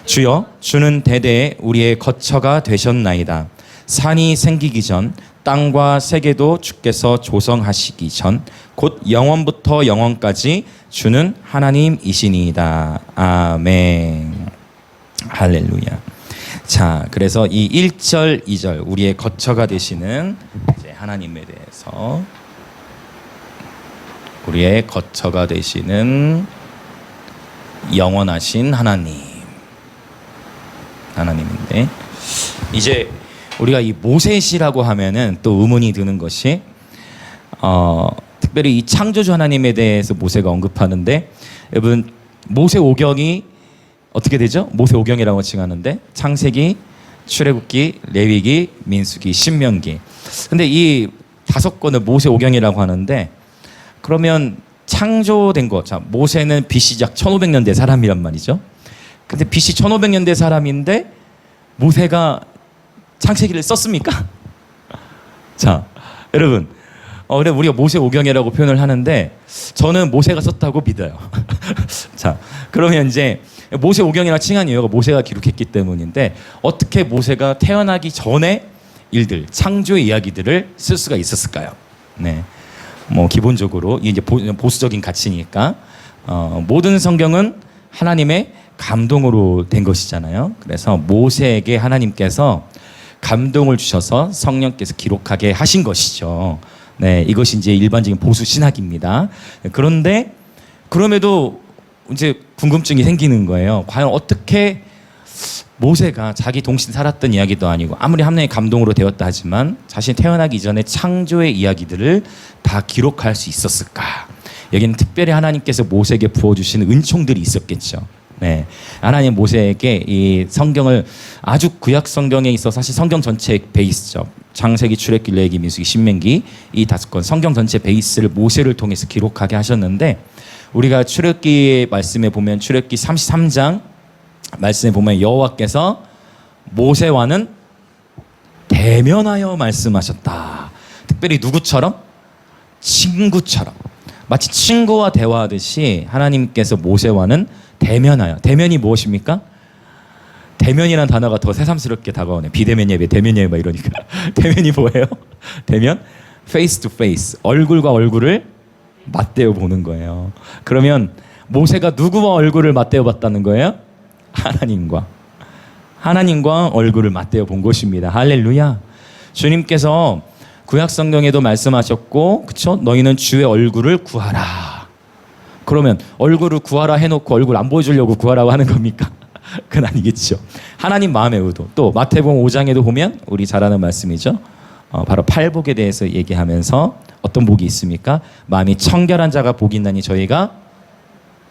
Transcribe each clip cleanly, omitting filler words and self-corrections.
주여, 주는 대대에 우리의 거처가 되셨나이다. 산이 생기기 전, 땅과 세계도 주께서 조성하시기 전, 곧 영원부터 영원까지 주는 하나님이시니이다. 아멘. 할렐루야. 자, 그래서 이 1절, 2절 우리의 거처가 되시는 이제 하나님에 대해서, 우리의 거처가 되시는 영원하신 하나님인데, 이제 우리가 이 모세시라고 하면은 또 의문이 드는 것이 특별히 이 창조주 하나님에 대해서 모세가 언급하는데, 여러분 모세오경이 어떻게 되죠? 모세오경이라고 칭하는데 창세기, 출애굽기, 레위기, 민수기, 신명기. 근데 이 5권을 모세오경이라고 하는데, 그러면 창조된 거, 자, 모세는 BC 약 1500년대 사람이란 말이죠. 근데 BC 1500년대 사람인데 모세가 창세기를 썼습니까? 자, 여러분, 그래 우리가 모세오경이라고 표현을 하는데 저는 모세가 썼다고 믿어요. 자, 그러면 이제 모세오경이라 칭한 이유가 모세가 기록했기 때문인데, 어떻게 모세가 태어나기 전에 일들, 창조의 이야기들을 쓸 수가 있었을까요? 네, 뭐 기본적으로 이게 보수적인 가치니까 모든 성경은 하나님의 감동으로 된 것이잖아요. 그래서 모세에게 하나님께서 감동을 주셔서 성령께서 기록하게 하신 것이죠. 네, 이것이 이제 일반적인 보수 신학입니다. 그런데 그럼에도 이제 궁금증이 생기는 거예요. 과연 어떻게 모세가 자기 동신 살았던 이야기도 아니고 아무리 하나님의 감동으로 되었다 하지만 자신이 태어나기 이전에 창조의 이야기들을 다 기록할 수 있었을까? 여기는 특별히 하나님께서 모세에게 부어주신 은총들이 있었겠죠. 네, 하나님 모세에게 이 성경을, 아주 구약 성경에 있어 사실 성경 전체의 베이스죠. 창세기, 출애굽기, 레위기, 민수기, 신명기, 이 5권 성경 전체 베이스를 모세를 통해서 기록하게 하셨는데, 우리가 출애굽기 말씀에 보면 출애굽기 33장 말씀에 보면 여호와께서 모세와는 대면하여 말씀하셨다. 특별히 누구처럼? 친구처럼. 마치 친구와 대화하듯이 하나님께서 모세와는 대면하여. 대면이 무엇입니까? 대면이라는 단어가 더 새삼스럽게 다가오네. 비대면 예배, 대면 예배 이러니까. 대면이 뭐예요? 대면? face to face. 얼굴과 얼굴을 맞대어 보는 거예요. 그러면 모세가 누구와 얼굴을 맞대어 봤다는 거예요? 하나님과 얼굴을 맞대어 본 것입니다. 할렐루야. 주님께서 구약 성경에도 말씀하셨고, 그쵸? 너희는 주의 얼굴을 구하라. 그러면 얼굴을 구하라 해놓고 얼굴 안 보여주려고 구하라고 하는 겁니까? 그건 아니겠죠. 하나님 마음의 의도. 또 마태복음 5장에도 보면 우리 잘 아는 말씀이죠. 바로 팔복에 대해서 얘기하면서 어떤 복이 있습니까? 마음이 청결한 자가 복이 있나니 저희가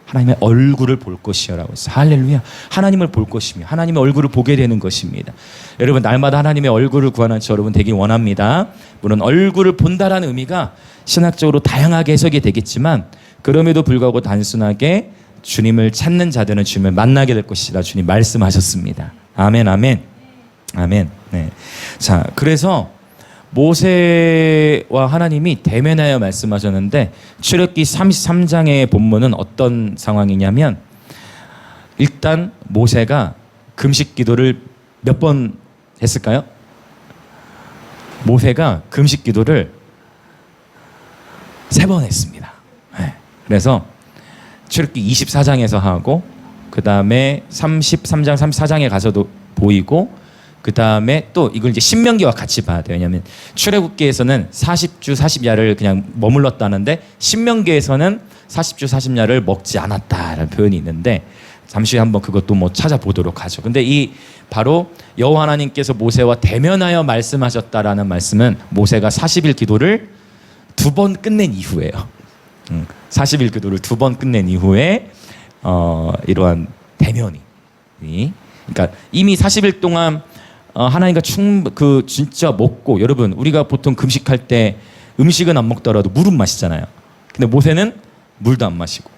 하나님의 얼굴을 볼 것이라고 했어요. 할렐루야. 하나님을 볼 것이며 하나님의 얼굴을 보게 되는 것입니다. 여러분, 날마다 하나님의 얼굴을 구하는 저 여러분 되길 원합니다. 물론 얼굴을 본다라는 의미가 신학적으로 다양하게 해석이 되겠지만, 그럼에도 불구하고 단순하게 주님을 찾는 자들은 주님을 만나게 될 것이라 주님 말씀하셨습니다. 아멘, 아멘, 아멘. 네. 자, 그래서 모세와 하나님이 대면하여 말씀하셨는데, 출애굽기 33장의 본문은 어떤 상황이냐면, 일단 모세가 금식 기도를 몇 번 했을까요? 모세가 금식 기도를 3번 했습니다. 네. 그래서 출애굽기 24장에서 하고, 그 다음에 33장, 34장에 가서도 보이고, 그 다음에 또 이걸 이제 신명기와 같이 봐야 돼요. 왜냐하면 출애굽기에서는 40주 40야를 그냥 머물렀다는데, 신명기에서는 40주 40야를 먹지 않았다라는 표현이 있는데, 잠시 한번 그것도 뭐 찾아보도록 하죠. 근데 이 바로 여호와 하나님께서 모세와 대면하여 말씀하셨다라는 말씀은 모세가 40일 기도를 2번 끝낸 이후에요. 40일 기도를 2번 끝낸 이후에 이러한 대면이, 그러니까 이미 40일 동안 하나님과 진짜 먹고, 여러분 우리가 보통 금식할 때 음식은 안 먹더라도 물은 마시잖아요. 근데 모세는 물도 안 마시고,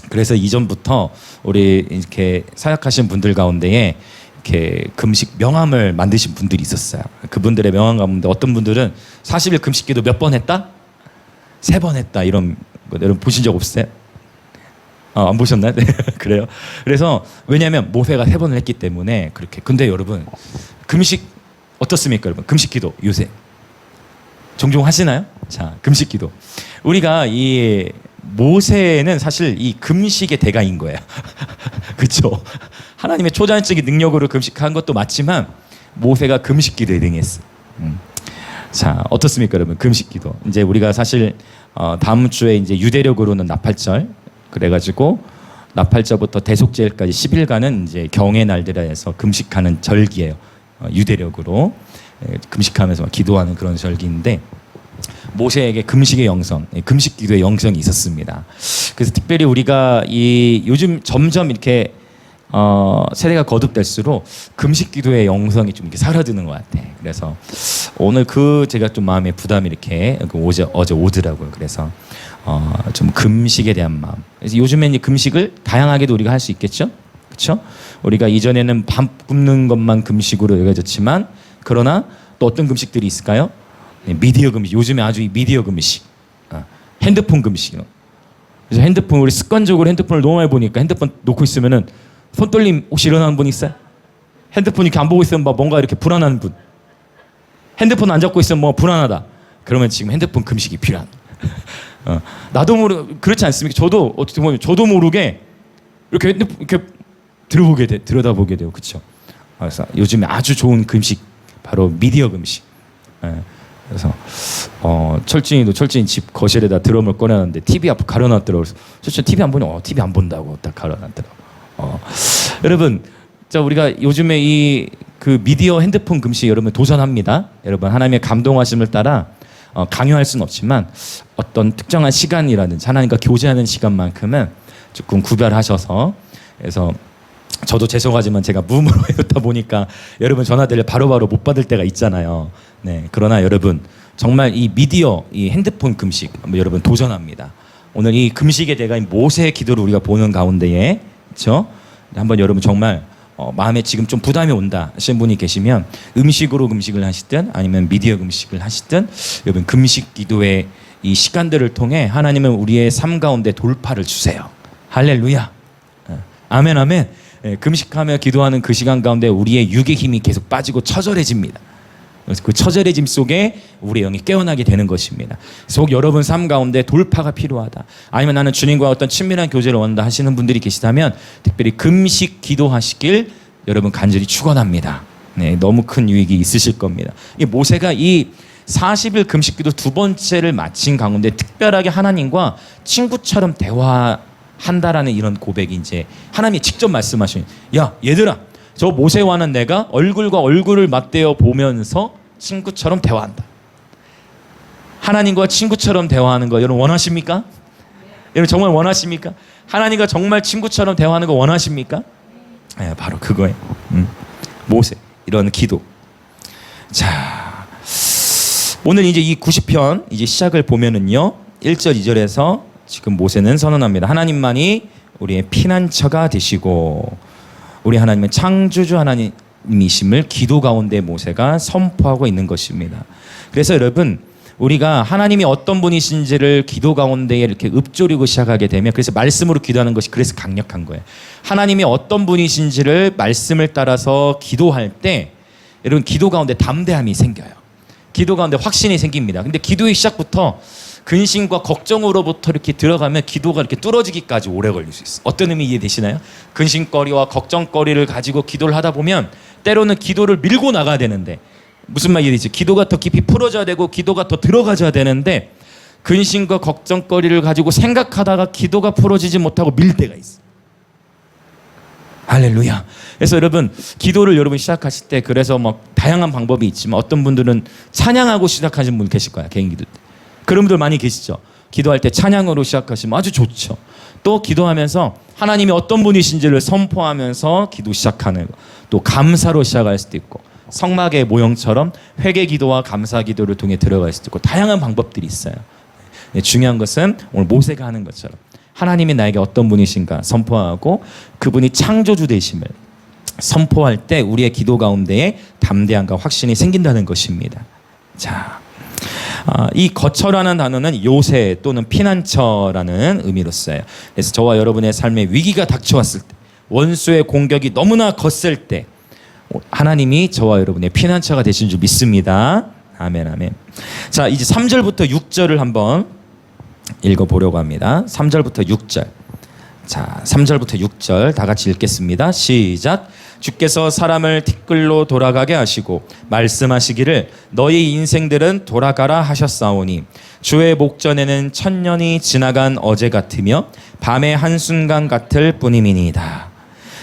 그래서 이전부터 우리 이렇게 사역하신 분들 가운데에 이렇게 금식 명함을 만드신 분들이 있었어요. 그분들의 명함 가운데 어떤 분들은 40일 금식기도 몇 번 했다? 3번 했다. 이런 거 여러분 보신 적 없어요? 안 보셨나요? 네, 그래요. 그래서 왜냐하면 모세가 3번을 했기 때문에 그렇게. 근데 여러분 금식 어떻습니까, 여러분? 금식 기도 요새 종종 하시나요? 자, 금식 기도. 우리가 이 모세는 사실 이 금식의 대가인 거예요. 그렇죠? 하나님의 초자연적인 능력으로 금식한 것도 맞지만 모세가 금식 기도에 능했어. 자, 어떻습니까, 여러분? 금식 기도. 이제 우리가 사실 다음 주에 이제 유대력으로는 나팔절, 그래가지고 나팔절부터 대속제일까지 10일간은 이제 경의 날들에 해서 금식하는 절기예요. 유대력으로 금식하면서 기도하는 그런 절기인데 모세에게 금식의 영성, 금식 기도의 영성이 있었습니다. 그래서 특별히 우리가 이 요즘 점점 이렇게 세대가 거듭될수록 금식 기도의 영성이 좀 이렇게 사라지는 것 같아. 그래서 오늘 제가 좀 마음에 부담이 이렇게 어제 오더라고요. 그래서 좀 금식에 대한 마음. 그래서 요즘엔 금식을 다양하게도 우리가 할 수 있겠죠, 그렇죠? 우리가 이전에는 밥 굶는 것만 금식으로 여겨졌지만 그러나 또 어떤 금식들이 있을까요? 미디어 금식. 요즘에 아주 이 미디어 금식, 핸드폰 금식. 그래서 핸드폰 우리 습관적으로 핸드폰을 너무 많이 보니까 핸드폰 놓고 있으면은 손떨림 혹시 일어나는 분 있어요? 핸드폰 이렇게 안 보고 있으면 뭔가 이렇게 불안한 분. 핸드폰 안 잡고 있으면 뭐 불안하다. 그러면 지금 핸드폰 금식이 필요한. 나도 그렇지 않습니까? 저도 어떻게 보면 저도 모르게 이렇게 핸드폰 이렇게 들여다보게 돼요, 그렇죠? 그래서 요즘에 아주 좋은 금식 바로 미디어 금식. 그래서 철진이도 철진이 집 거실에다 드럼을 꺼내놨는데 TV 앞에 가려놨더라고요. 철진 TV 안 보냐? TV 안 본다고 딱 가려놨더라고. 여러분, 자 우리가 요즘에 그 미디어 핸드폰 금식 여러분 도전합니다. 여러분 하나님의 감동하심을 따라 강요할 수는 없지만 어떤 특정한 시간이라든지 하나님과 교제하는 시간만큼은 조금 구별하셔서, 그래서 저도 죄송하지만 제가 무음으로 해놓다 보니까 여러분 전화들을 바로바로 못 받을 때가 있잖아요. 네, 그러나 여러분 정말 이 미디어, 이 핸드폰 금식 여러분 도전합니다. 오늘 이 금식의 대가인 모세의 기도를 우리가 보는 가운데에, 그렇죠? 한번 여러분 정말 마음에 지금 좀 부담이 온다 하시는 분이 계시면 음식으로 금식을 하시든 아니면 미디어 금식을 하시든 여러분 금식 기도의 이 시간들을 통해 하나님은 우리의 삶 가운데 돌파를 주세요. 할렐루야. 아멘 아멘. 금식하며 기도하는 그 시간 가운데 우리의 육의 힘이 계속 빠지고 처절해집니다. 그 처절해짐 속에 우리의 영이 깨어나게 되는 것입니다. 그래서 여러분 삶 가운데 돌파가 필요하다, 아니면 나는 주님과 어떤 친밀한 교제를 원한다 하시는 분들이 계시다면 특별히 금식 기도하시길 여러분 간절히 축원합니다. 네, 너무 큰 유익이 있으실 겁니다. 이 모세가 이 40일 금식 기도 두 번째를 마친 가운데 특별하게 하나님과 친구처럼 대화한다라는 이런 고백이 이제 하나님이 직접 말씀하시는, 야 얘들아, 저 모세와는 내가 얼굴과 얼굴을 맞대어 보면서 친구처럼 대화한다. 하나님과 친구처럼 대화하는 거 여러분 원하십니까? 여러분 정말 원하십니까? 하나님과 정말 친구처럼 대화하는 거 원하십니까? 네, 바로 그거예요. 모세 이런 기도. 자, 오늘 이제 이 90편 이제 시작을 보면은요 1절 2절에서 지금 모세는 선언합니다. 하나님만이 우리의 피난처가 되시고 우리 하나님은 창조주 하나님이심을 기도 가운데 모세가 선포하고 있는 것입니다. 그래서 여러분 우리가 하나님이 어떤 분이신지를 기도 가운데 이렇게 읊조리고 시작하게 되면, 그래서 말씀으로 기도하는 것이 그래서 강력한 거예요. 하나님이 어떤 분이신지를 말씀을 따라서 기도할 때 여러분 기도 가운데 담대함이 생겨요. 기도 가운데 확신이 생깁니다. 근데 기도의 시작부터 근심과 걱정으로부터 이렇게 들어가면 기도가 이렇게 뚫어지기까지 오래 걸릴 수 있어요. 어떤 의미 이해되시나요? 근심거리와 걱정거리를 가지고 기도를 하다 보면 때로는 기도를 밀고 나가야 되는데, 무슨 말 이해되지? 기도가 더 깊이 풀어져야 되고 기도가 더 들어가져야 되는데 근심과 걱정거리를 가지고 생각하다가 기도가 풀어지지 못하고 밀 때가 있어요. 할렐루야. 그래서 여러분 기도를 여러분 시작하실 때 그래서 다양한 방법이 있지만 어떤 분들은 찬양하고 시작하시는 분 계실 거야, 개인 기도 때. 그런 분들 많이 계시죠. 기도할 때 찬양으로 시작하시면 아주 좋죠. 또 기도하면서 하나님이 어떤 분이신지를 선포하면서 기도 시작하는 거. 또 감사로 시작할 수도 있고 성막의 모형처럼 회개 기도와 감사 기도를 통해 들어갈 수도 있고 다양한 방법들이 있어요. 네, 중요한 것은 오늘 모세가 하는 것처럼 하나님이 나에게 어떤 분이신가 선포하고 그분이 창조주 되심을 선포할 때 우리의 기도 가운데에 담대함과 확신이 생긴다는 것입니다. 자, 이 거처라는 단어는 요새 또는 피난처라는 의미로 써요. 그래서 저와 여러분의 삶에 위기가 닥쳐왔을 때, 원수의 공격이 너무나 거셀 때 하나님이 저와 여러분의 피난처가 되신 줄 믿습니다. 아멘, 아멘. 자, 이제 3절부터 6절을 한번 읽어보려고 합니다. 3절부터 6절. 자, 3절부터 6절 다 같이 읽겠습니다. 시작. 주께서 사람을 티끌로 돌아가게 하시고 말씀하시기를 너희 인생들은 돌아가라 하셨사오니 주의 목전에는 천년이 지나간 어제 같으며 밤의 한순간 같을 뿐임이니이다.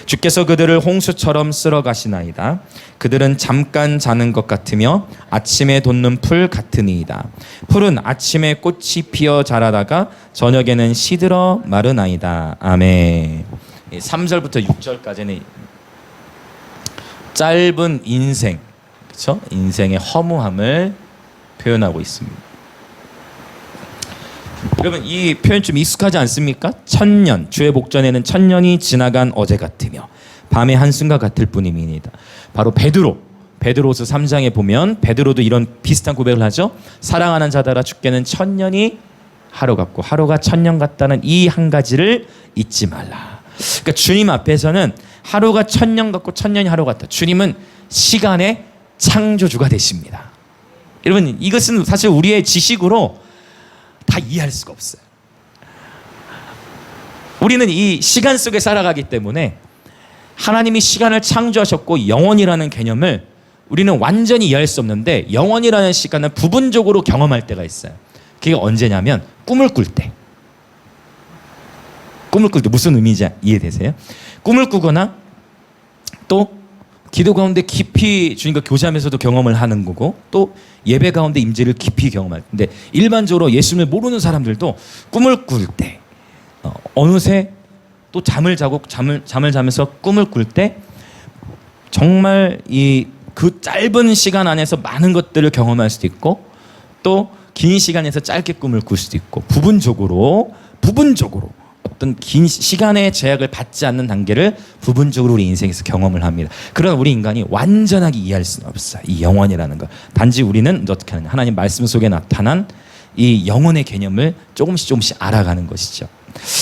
주께서 그들을 홍수처럼 쓸어 가시나이다. 그들은 잠깐 자는 것 같으며 아침에 돋는 풀 같으니이다. 풀은 아침에 꽃이 피어 자라다가 저녁에는 시들어 마르나이다. 아멘. 3절부터 6절까지는 짧은 인생, 그렇죠? 인생의 허무함을 표현하고 있습니다. 여러분, 이 표현 좀 익숙하지 않습니까? 천년, 주의 목전에는 천년이 지나간 어제 같으며 밤의 한순간 같을 뿐임이니이다. 바로 베드로서 3장에 보면 베드로도 이런 비슷한 고백을 하죠. 사랑하는 자들아 주께는 천년이 하루 같고 하루가 천년 같다는 이 한 가지를 잊지 말라. 그러니까 주님 앞에서는 하루가 천년 같고 천년이 하루 같다. 주님은 시간의 창조주가 되십니다. 여러분, 이것은 사실 우리의 지식으로 다 이해할 수가 없어요. 우리는 이 시간 속에 살아가기 때문에 하나님이 시간을 창조하셨고 영원이라는 개념을 우리는 완전히 이해할 수 없는데, 영원이라는 시간을 부분적으로 경험할 때가 있어요. 그게 언제냐면 꿈을 꿀 때. 꿈을 꿀 때 무슨 의미인지 이해되세요? 꿈을 꾸거나 또 기도 가운데 깊이 주님과 교제하면서도 경험을 하는 거고, 또 예배 가운데 임재를 깊이 경험할 때. 근데 일반적으로 예수님을 모르는 사람들도 꿈을 꿀 때, 어느새 또 잠을 자면서 꿈을 꿀 때 정말 그 짧은 시간 안에서 많은 것들을 경험할 수도 있고, 또 긴 시간에서 짧게 꿈을 꿀 수도 있고, 부분적으로 어떤 긴 시간의 제약을 받지 않는 단계를 부분적으로 우리 인생에서 경험을 합니다. 그러나 우리 인간이 완전하게 이해할 수는 없어요. 이 영원이라는 거. 단지 우리는 어떻게 하느냐, 하나님 말씀 속에 나타난 이 영혼의 개념을 조금씩 알아가는 것이죠.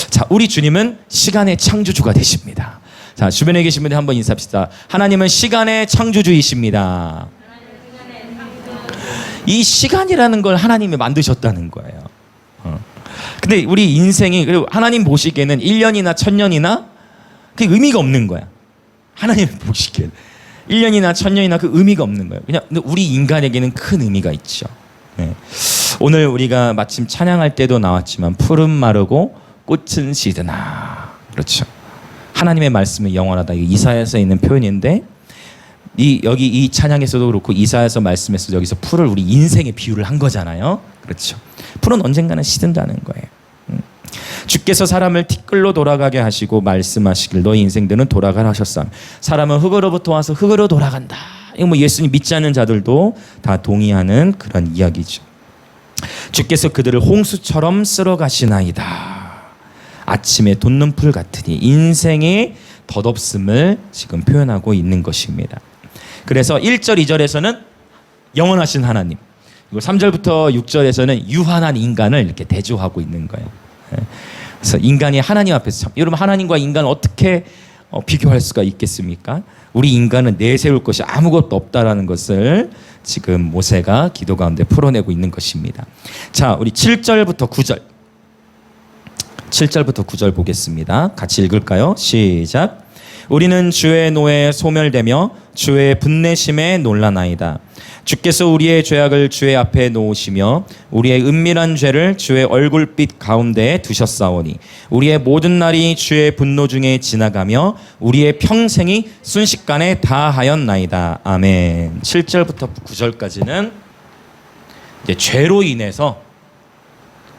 자, 우리 주님은 시간의 창조주가 되십니다. 자, 주변에 계신 분들 한번 인사합시다. 하나님은 시간의 창조주이십니다. 이 시간이라는 걸 하나님이 만드셨다는 거예요. 근데 우리 인생이, 그리고 하나님 보시기에는 1년이나 1000년이나 그게 의미가 없는 거야. 하나님 보시기에는 1년이나 1000년이나 그 의미가 없는 거예요. 그냥 근데 우리 인간에게는 큰 의미가 있죠. 네. 오늘 우리가 마침 찬양할 때도 나왔지만 푸른 마르고 꽃은 시드나, 그렇죠. 하나님의 말씀은 영원하다. 이사야서에 있는 표현인데, 여기 이 찬양에서도 그렇고 이사야서 말씀에서도 여기서 풀을 우리 인생에 비유를 한 거잖아요. 그렇죠. 풀은 언젠가는 시든다는 거예요. 주께서 사람을 티끌로 돌아가게 하시고 말씀하시길 너희 인생들은 돌아가라 하셨사오니. 사람은 흙으로부터 와서 흙으로 돌아간다. 이거 뭐 예수님 믿지 않는 자들도 다 동의하는 그런 이야기죠. 주께서 그들을 홍수처럼 쓸어 가시나이다. 아침에 돋는 풀 같으니. 인생의 덧없음을 지금 표현하고 있는 것입니다. 그래서 1절, 2절에서는 영원하신 하나님, 그리고 3절부터 6절에서는 유한한 인간을 이렇게 대조하고 있는 거예요. 그래서 인간이 하나님 앞에서, 여러분, 하나님과 인간을 어떻게 비교할 수가 있겠습니까? 우리 인간은 내세울 것이 아무것도 없다라는 것을 지금 모세가 기도 가운데 풀어내고 있는 것입니다. 자, 우리 7절부터 9절 보겠습니다. 같이 읽을까요? 시작. 우리는 주의 노에 소멸되며 주의 분내심에 놀라나이다. 주께서 우리의 죄악을 주의 앞에 놓으시며 우리의 은밀한 죄를 주의 얼굴빛 가운데에 두셨사오니 우리의 모든 날이 주의 분노 중에 지나가며 우리의 평생이 순식간에 다하였나이다. 아멘. 7절부터 9절까지는 이제 죄로 인해서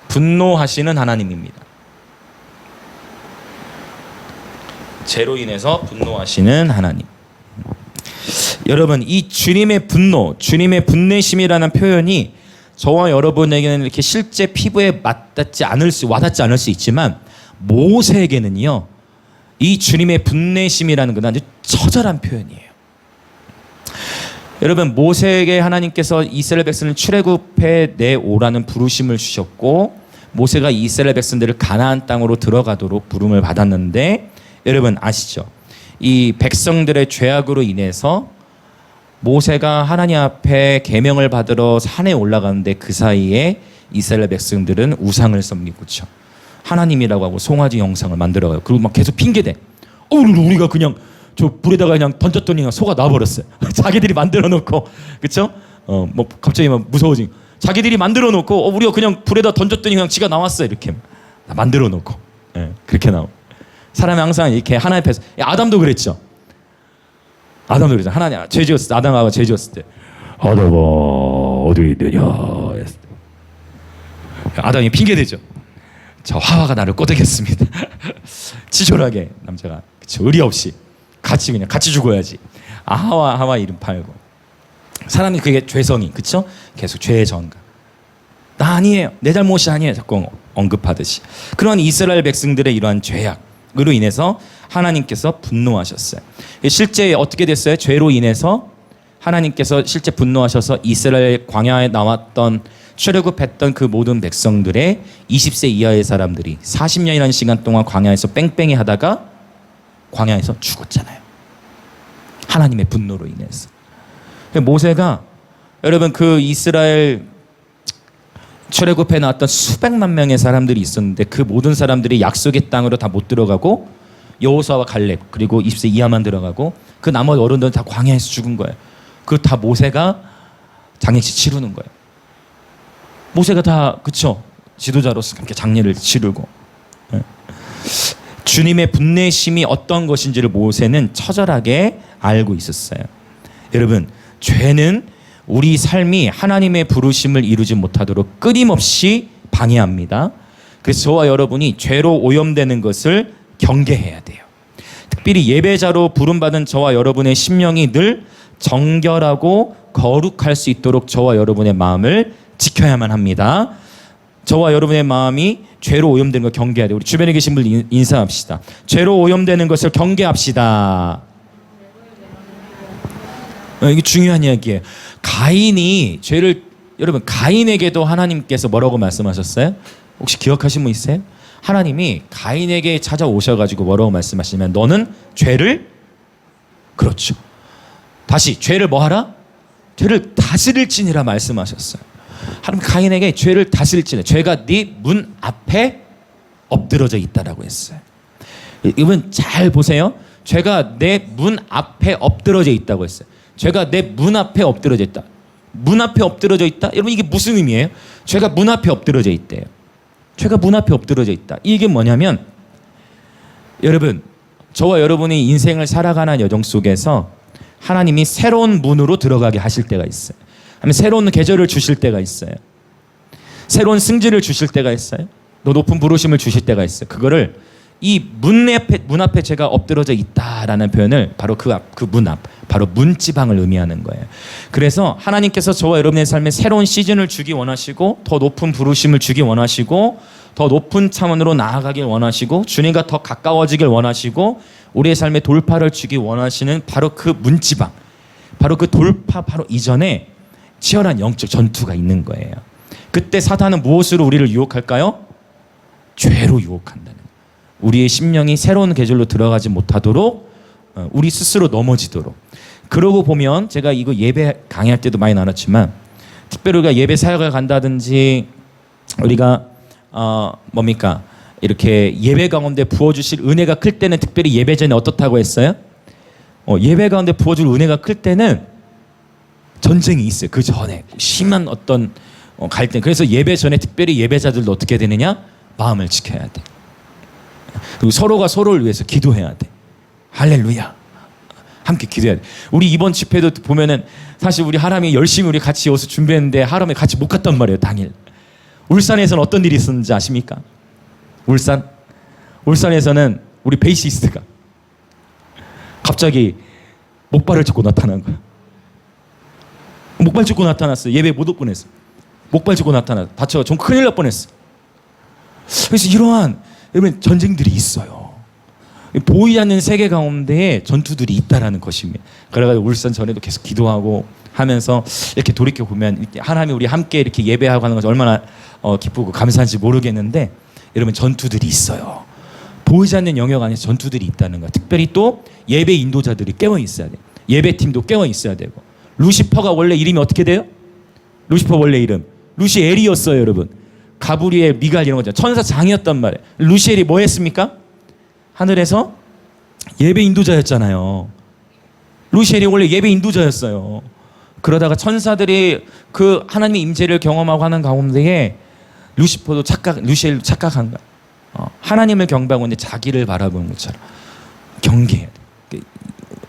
분노하시는 하나님입니다. 죄로 인해서 분노하시는 하나님. 여러분, 이 주님의 분노, 주님의 분내심이라는 표현이 저와 여러분에게는 이렇게 실제 피부에 와닿지 않을 수 있지만, 모세에게는요, 이 주님의 분내심이라는 건 아주 처절한 표현이에요. 여러분, 모세에게 하나님께서 이스라엘 백성을 출애굽해 내오라는 부르심을 주셨고, 모세가 이스라엘 백성들을 가나안 땅으로 들어가도록 부름을 받았는데, 여러분 아시죠? 이 백성들의 죄악으로 인해서 모세가 하나님 앞에 계명을 받으러 산에 올라가는데, 그 사이에 이스라엘 백성들은 우상을 섬기고, 그렇죠? 하나님이라고 하고 송아지 영상을 만들어가요. 그리고 막 계속 핑계대. 우리가 그냥 저 불에다가 그냥 던졌더니 그냥 소가 나버렸어요. 자기들이 만들어 놓고, 그렇죠? 뭐 갑자기 막 무서워지. 자기들이 만들어 놓고 우리가 그냥 불에다 던졌더니 그냥 지가 나왔어, 이렇게 만들어 놓고. 예, 그렇게 나오. 사람이 항상 이렇게 하나님 앞에서, 아담도 그랬죠. 아담도 그랬죠. 하나님 죄 지었을 때, 아담하고 죄 지었을 때, 아담아 어디 있느냐 했을 때, 아담이 핑계 대죠. 저 하와가 나를 꼬드겼습니다. 치졸하게 남자가, 그쵸, 의리 없이 같이 그냥 같이 죽어야지. 하와 이름 팔고. 사람이 그게 죄성이, 그쵸? 계속 죄의 전가. 나 아니에요, 내 잘못이 아니에요, 자꾸 언급하듯이. 그런 이스라엘 백성들의 이러한 죄악으로 인해서 하나님께서 분노하셨어요. 실제 어떻게 됐어요? 죄로 인해서 하나님께서 실제 분노하셔서 이스라엘 광야에 나왔던, 출애굽했던 그 모든 백성들의 20세 이하의 사람들이 40년이라는 시간 동안 광야에서 뺑뺑이 하다가 광야에서 죽었잖아요. 하나님의 분노로 인해서. 모세가, 여러분, 그 이스라엘 출애굽해 나왔던 수백만 명의 사람들이 있었는데, 그 모든 사람들이 약속의 땅으로 다 못 들어가고, 여호수아와 갈렙 그리고 20세 이하만 들어가고, 그 나머지 어른들은 다 광야에서 죽은 거예요. 그걸 다 모세가 장례식 치르는 거예요. 모세가 다, 그쵸, 지도자로서 함께 장례를 치르고. 주님의 분내심이 어떤 것인지를 모세는 처절하게 알고 있었어요. 여러분, 죄는 우리 삶이 하나님의 부르심을 이루지 못하도록 끊임없이 방해합니다. 그래서 저와 여러분이 죄로 오염되는 것을 경계해야 돼요. 특별히 예배자로 부름받은 저와 여러분의 심령이 늘 정결하고 거룩할 수 있도록 저와 여러분의 마음을 지켜야만 합니다. 저와 여러분의 마음이 죄로 오염되는 걸 경계해야 돼요. 우리 주변에 계신 분 인사합시다. 죄로 오염되는 것을 경계합시다. 이게 중요한 이야기예요. 가인이 죄를, 여러분, 가인에게도 하나님께서 뭐라고 말씀하셨어요? 혹시 기억하신 분 있어요? 하나님이 가인에게 찾아오셔가지고 뭐라고 말씀하시냐면, 너는 죄를, 그렇죠, 다시 죄를 뭐 하라? 죄를 다스릴지니라 말씀하셨어요. 하나님 가인에게 죄를 다스릴지니, 죄가 네 문 앞에 엎드러져 있다라고 했어요. 이분 잘 보세요. 죄가 내 문 앞에 엎드러져 있다고 했어요. 죄가 내 문 앞에 엎드러져 있다. 문 앞에 엎드러져 있다? 여러분, 이게 무슨 의미예요? 죄가 문 앞에 엎드러져 있대요. 죄가 문 앞에 엎드러져 있다. 이게 뭐냐면, 여러분, 저와 여러분이 인생을 살아가는 여정 속에서 하나님이 새로운 문으로 들어가게 하실 때가 있어요. 아니면 새로운 계절을 주실 때가 있어요. 새로운 승진을 주실 때가 있어요. 더 높은 부르심을 주실 때가 있어요. 그거를 이 문 앞에 제가 엎드러져 있다라는 표현을 바로 그 문 앞, 바로 문지방을 의미하는 거예요. 그래서 하나님께서 저와 여러분의 삶에 새로운 시즌을 주기 원하시고, 더 높은 부르심을 주기 원하시고, 더 높은 차원으로 나아가길 원하시고, 주님과 더 가까워지길 원하시고, 우리의 삶에 돌파를 주기 원하시는 바로 그 문지방, 바로 그 돌파 바로 이전에 치열한 영적 전투가 있는 거예요. 그때 사탄은 무엇으로 우리를 유혹할까요? 죄로 유혹한다는 거예요. 우리의 심령이 새로운 계절로 들어가지 못하도록, 우리 스스로 넘어지도록. 그러고 보면, 제가 이거 예배 강의할 때도 많이 나눴지만, 특별히 우리가 예배 사역을 간다든지, 우리가 뭡니까, 이렇게 예배 가운데 부어주실 은혜가 클 때는, 특별히 예배 전에 어떻다고 했어요? 예배 가운데 부어줄 은혜가 클 때는 전쟁이 있어요. 그 전에 심한 어떤 갈등. 그래서 예배 전에 특별히 예배자들도 어떻게 되느냐? 마음을 지켜야 돼. 그리고 서로가 서로를 위해서 기도해야 돼. 할렐루야. 함께 기도해야 돼. 우리 이번 집회도 보면은 사실 우리 하람이 열심히 우리 같이 여기서 준비했는데 하람에 같이 못 갔단 말이에요, 당일. 울산에서는 어떤 일이 있었는지 아십니까? 울산에서는 우리 베이시스트가 갑자기 목발을 짚고 나타난 거야. 목발 짚고 나타났어. 예배 못 올 뻔했어. 목발 짚고 나타났어. 다쳐. 좀 큰일 날 뻔했어. 그래서 이러한 여러분 전쟁들이 있어요. 보이지 않는 세계 가운데에 전투들이 있다라는 것입니다. 그래가지고 울산 전에도 계속 기도하고 하면서 이렇게 돌이켜 보면 하나님이 우리 함께 이렇게 예배하고 하는 것이 얼마나 기쁘고 감사한지 모르겠는데 여러분 전투들이 있어요. 보이지 않는 영역 안에서 전투들이 있다는 거. 특별히 또 예배 인도자들이 깨어 있어야 돼. 예배팀도 깨어 있어야 되고. 루시퍼가 원래 이름이 어떻게 돼요? 루시퍼 원래 이름 루시엘이었어요, 여러분. 가브리엘, 미갈 이런 거죠. 천사장이었단 말이에요. 루시엘이 뭐 했습니까? 하늘에서 예배 인도자였잖아요. 루시엘이 원래 예배 인도자였어요. 그러다가 천사들이 그 하나님의 임재를 경험하고 하는 가운데에 루시엘도 착각한 거야. 하나님을 경배하고 있는데 자기를 바라보는 것처럼 경계해야 돼.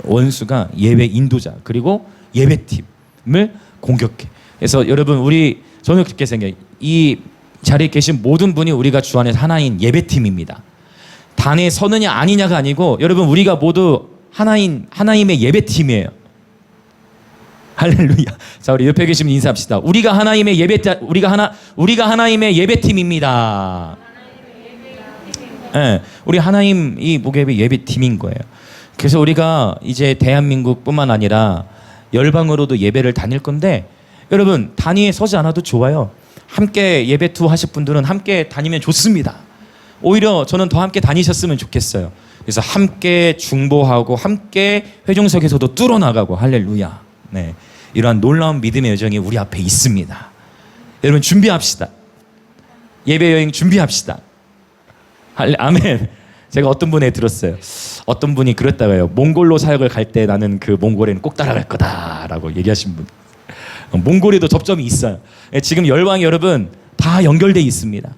원수가 예배 인도자 그리고 예배팀을 공격해. 그래서 여러분 저는 그렇게 생각해요. 이 자리에 계신 모든 분이 우리가 주 안에서 하나인 예배팀입니다. 단에 서느냐 아니냐가 아니고 여러분 우리가 모두 하나님의 예배팀이에요. 할렐루야. 자, 우리 옆에 계시면 인사합시다. 우리가 하나님의 예배팀입니다. 네, 우리 하나님 이 목예배 예배팀인 거예요. 그래서 우리가 이제 대한민국뿐만 아니라 열방으로도 예배를 다닐 건데 여러분 단위에 서지 않아도 좋아요. 함께 예배 투 하실 분들은 함께 다니면 좋습니다. 오히려 저는 더 함께 다니셨으면 좋겠어요. 그래서 함께 중보하고 함께 회중석에서도 뚫어나가고 할렐루야. 네, 이러한 놀라운 믿음의 여정이 우리 앞에 있습니다. 여러분 준비합시다. 예배 여행 준비합시다. 아멘. 제가 어떤 분에 들었어요. 어떤 분이 그랬다고요. 몽골로 사역을 갈 때 나는 그 몽골에는 꼭 따라갈 거다라고 얘기하신 분. 몽골에도 접점이 있어요. 지금 열방이 여러분 다 연결돼 있습니다.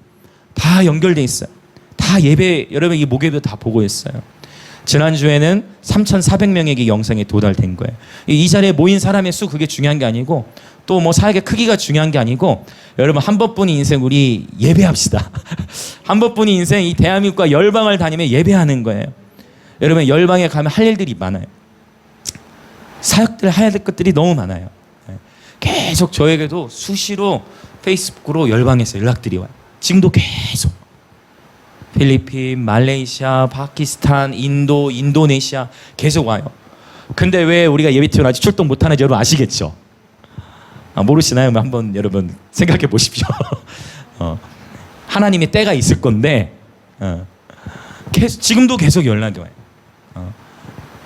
다 연결돼 있어요. 다 예배 여러분 이 목예배 다 보고 있어요. 지난주에는 3,400명에게 영상이 도달된 거예요. 이 자리에 모인 사람의 수 그게 중요한 게 아니고 또 뭐 사역의 크기가 중요한 게 아니고 여러분 한 번뿐인 인생 우리 예배합시다. 한 번뿐인 인생 이 대한민국과 열방을 다니며 예배하는 거예요. 여러분 열방에 가면 할 일들이 많아요. 사역들 해야 될 것들이 너무 많아요. 계속 저에게도 수시로 페이스북으로 열방에서 연락들이 와요. 지금도 계속 필리핀, 말레이시아, 파키스탄, 인도, 인도네시아 계속 와요. 근데 왜 우리가 예배팀을 아직 출동 못하는지 여러분 아시겠죠? 모르시나요? 한번 여러분 생각해 보십시오. 하나님의 때가 있을 건데 지금도 계속 연락이 와요.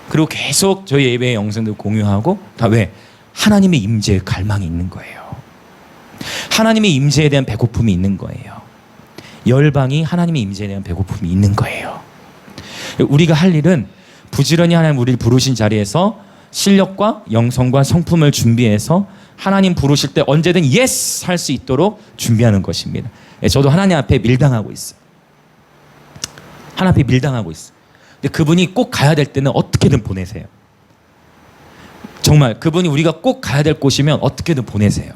그리고 계속 저희 예배의 영상들 공유하고 다 왜? 하나님의 임재의 갈망이 있는 거예요. 하나님의 임재에 대한 배고픔이 있는 거예요. 열방이 하나님의 임재에 대한 배고픔이 있는 거예요. 우리가 할 일은 부지런히 하나님 우리를 부르신 자리에서 실력과 영성과 성품을 준비해서 하나님 부르실 때 언제든 예스 할 수 있도록 준비하는 것입니다. 저도 하나님 앞에 밀당하고 있어요. 하나님 앞에 밀당하고 있어요. 근데 그분이 꼭 가야 될 때는 어떻게든 보내세요. 정말 그분이 우리가 꼭 가야 될 곳이면 어떻게든 보내세요.